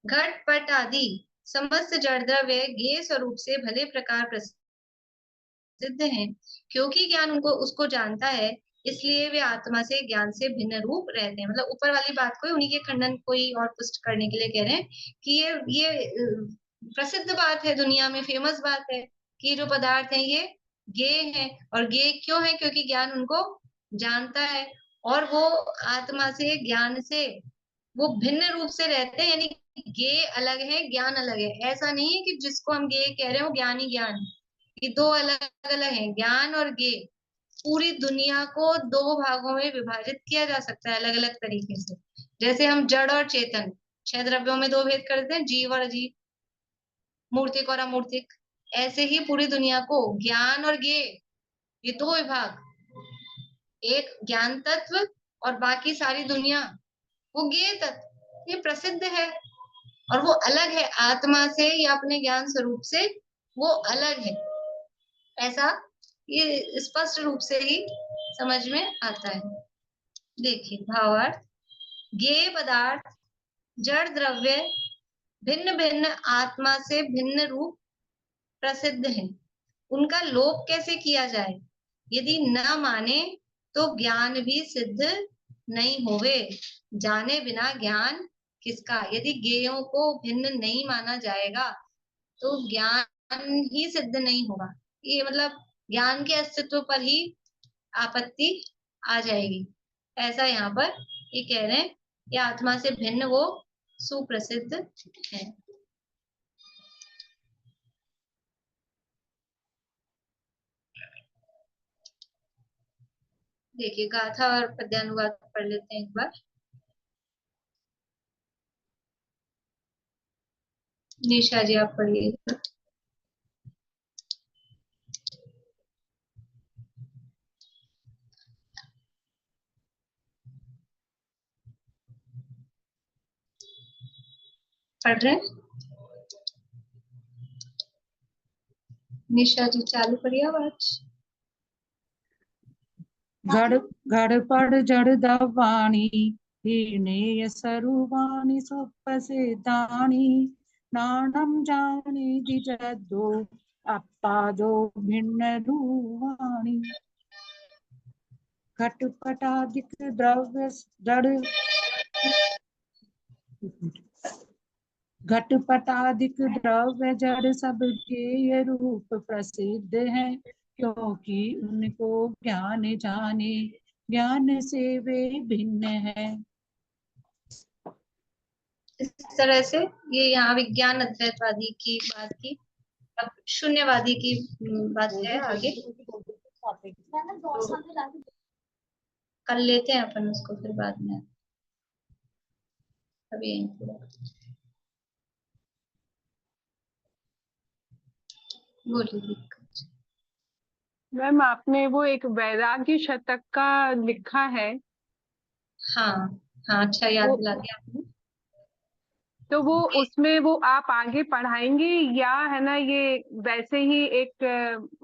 घटपट आदि समस्त जड़ द्रव्य ज्ञेय स्वरूप से भले प्रकार प्रसिद्ध हैं, क्योंकि ज्ञान उनको उसको जानता है इसलिए वे आत्मा से ज्ञान से भिन्न रूप रहते हैं। मतलब ऊपर वाली बात को उन्हीं के खंडन कोई और पुष्ट करने के लिए कह रहे हैं कि ये प्रसिद्ध बात है, दुनिया में फेमस बात है कि ये जो पदार्थ है ये ज्ञेय है। और ज्ञेय क्यों है? क्योंकि ज्ञान उनको जानता है और वो आत्मा से ज्ञान से वो भिन्न रूप से रहते हैं। यानी ज्ञेय अलग है, ज्ञान अलग है। ऐसा नहीं है कि जिसको हम ज्ञेय कह रहे हैं वो ज्ञान ही ज्ञान है। ये दो अलग अलग है, ज्ञान और ज्ञेय। पूरी दुनिया को दो भागों में विभाजित किया जा सकता है अलग अलग तरीके से। जैसे हम जड़ और चेतन, 6 द्रव्यों में दो भेद करते हैं, जीव और अजीव, मूर्तिक और अमूर्तिक। ऐसे ही पूरी दुनिया को ज्ञान और ज्ञेय, ये दो विभाग, एक ज्ञान तत्व और बाकी सारी दुनिया वो ज्ञेय तत्व। ये प्रसिद्ध है और वो अलग है आत्मा से या अपने ज्ञान स्वरूप से, वो अलग है। ऐसा ये स्पष्ट रूप से ही समझ में आता है। देखिए भावार्थ, ज्ञेय पदार्थ जड़ द्रव्य भिन्न भिन्न आत्मा से भिन्न रूप प्रसिद्ध है। उनका लोप कैसे किया जाए? यदि न माने तो ज्ञान भी सिद्ध नहीं होवे। जाने बिना ज्ञान किसका? यदि ज्ञेयों को भिन्न नहीं माना जाएगा तो ज्ञान ही सिद्ध नहीं होगा। ये मतलब ज्ञान के अस्तित्व पर ही आपत्ति आ जाएगी। ऐसा यहाँ पर ये कह रहे हैं कि आत्मा से भिन्न वो सुप्रसिद्ध है। देखिए गाथा और पद्यानुवाद पढ़ लेते हैं एक बार। निशा जी आप पढ़िए। पढ़ रहे हैं? निशा जी चालू करिए आवाज। घड़ घड़ पड़ जड़ दवाणी हीने स्वरूपाणि सुप्रसिद्धानि नाणं जाने दिजदो अपादो भिन्न रूपाणि घटपटादिक द्रव्य जड़ घटपटादिक द्रव्य जड़ सब के रूप प्रसिद्ध है, क्योंकि उनको ज्ञान जाने ज्ञान से वे भिन्न है। इस तरह से ये यहाँ विज्ञान अद्वैतवादी की बात की। अब शून्यवादी की बात है आगे, कर लेते हैं अपन उसको फिर बाद में। अभी बोलिए। मैम आपने वो एक वैराग्य शतक का लिखा है। हाँ हाँ, अच्छा याद दिला दिया आपने। तो वो उसमें वो आप आगे पढ़ाएंगे या है ना, ये वैसे ही एक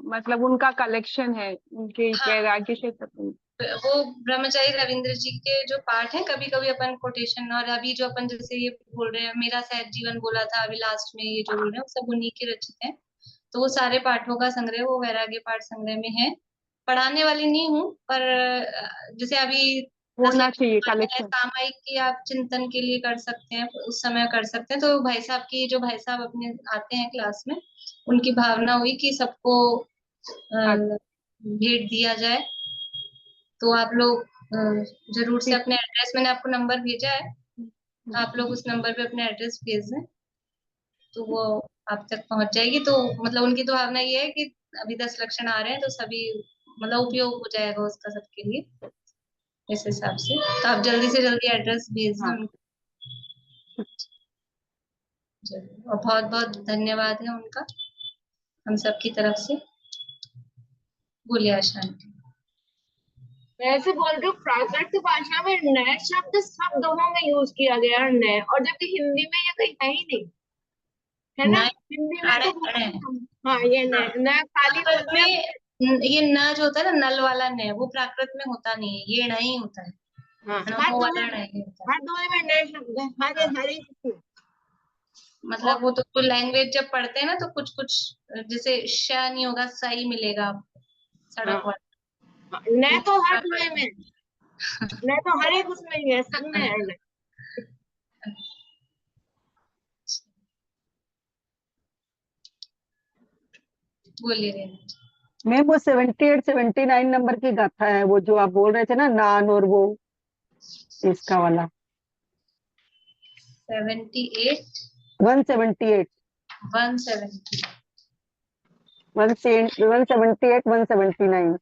मतलब उनका कलेक्शन है उनके हाँ, वैराग्य शतक में? वो ब्रह्मचारी रविंद्र जी के जो पाठ है, कभी कभी अपन कोटेशन, और अभी जो अपन जैसे ये बोल रहे हैं मेरा सहज जीवन बोला था अभी लास्ट में, ये जो बोल रहे हैं सब उन्हीं के रचित हैं। तो वो सारे पाठों का संग्रह वो वैराग्य पाठ संग्रह में है। पढ़ाने वाली नहीं हूँ, पर जैसे अभी होना चाहिए कलेक्शन। सामायिक की आप चिंतन के लिए कर सकते हैं, उस समय कर सकते हैं। तो भाई साहब की जो भाई साहब अपने आते हैं क्लास में, उनकी भावना हुई कि सबको भेंट दिया जाए। तो आप लोग जरूर से अपने एड्रेस, मैंने आपको नंबर भेजा है, आप लोग उस नंबर पे अपने एड्रेस भेज दें तो वो आप तक पहुंच जाएगी। तो मतलब उनकी तो भावना ये है कि अभी 10 लक्षण आ रहे हैं तो सभी मतलब उपयोग हो जाएगा उसका सबके लिए, इस हिसाब से। तो आप जल्दी से जल्दी एड्रेस भेज दें उनको। और बहुत बहुत धन्यवाद है उनका हम सब की तरफ से। बोलिए आशांति। मैं ऐसे बोल रही हूँ, प्राकृत भाषा में नए शब्द सब दोनों में यूज किया गया है नए, और जबकि हिंदी में ये कहीं है ही नहीं, है ना? हिंदी में तो हाँ ये नए नए खाली बोलते हैं। ये न जो होता है ना, नल वाला न, वो प्राकृत में होता नहीं है, ये न ही होता है। हाँ, हर दोनों में नए शब्द है, हर एक। मतलब वो तो लैंग्वेज जब पढ़ते हैं ना तो कुछ कुछ जैसे श नहीं होगा, सही मिलेगा सड़क वाला, न तो हर दुए में, न तो हर एक उसमें ही है, सब में है न। बोलिए रेणु। मैम वो 78 79 नंबर की गाथा है, वो जो आप बोल रहे थे ना, नान और वो इसका वाला 78 178 170। 178 179।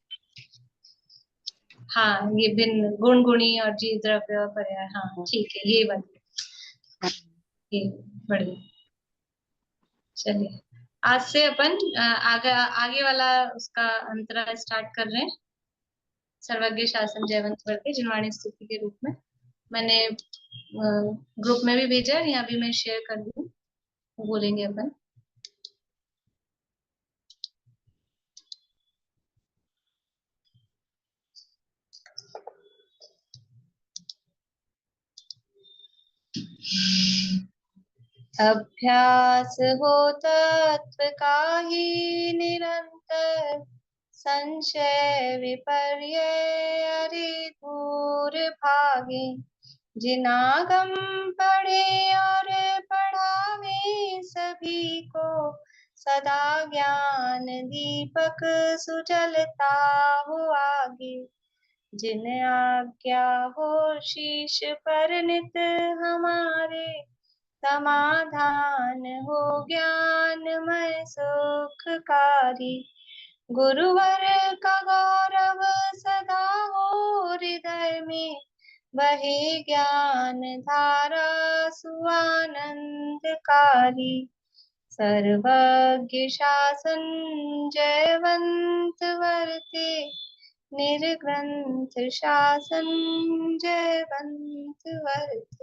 हाँ, ये भिन्न गुण गुणी और जी द्रव्य और पर्याय, हाँ ठीक है, ये वाला, ये बढ़िया। चलिए, आज से अपन आगे आगे वाला उसका अंतरा स्टार्ट कर रहे हैं। सर्वज्ञ शासन जयवंत वर्ते जिनवाणी स्तुति के रूप में मैंने ग्रुप में भी भेजा है, यहाँ भी मैं शेयर कर दूँ, बोलेंगे अपन। अभ्यास हो तत्व का ही निरंतर, संशय विपर्य अरे दूर भागे। जिनागम पढ़े और पढ़ावे सभी को, सदा ज्ञान दीपक सुजलता हो आगे। जिन आज्ञा हो शीश पर नित हमारे, समाधान हो ज्ञानमय सुखकारी। गुरुवर का गौरव सदा हो हृदय में, वही ज्ञान धारा सुआनंदकारी। सर्वज्ञ शासन जयवंत वर्ते, निर्ग्रंथ शासन जयवंत वर्ते।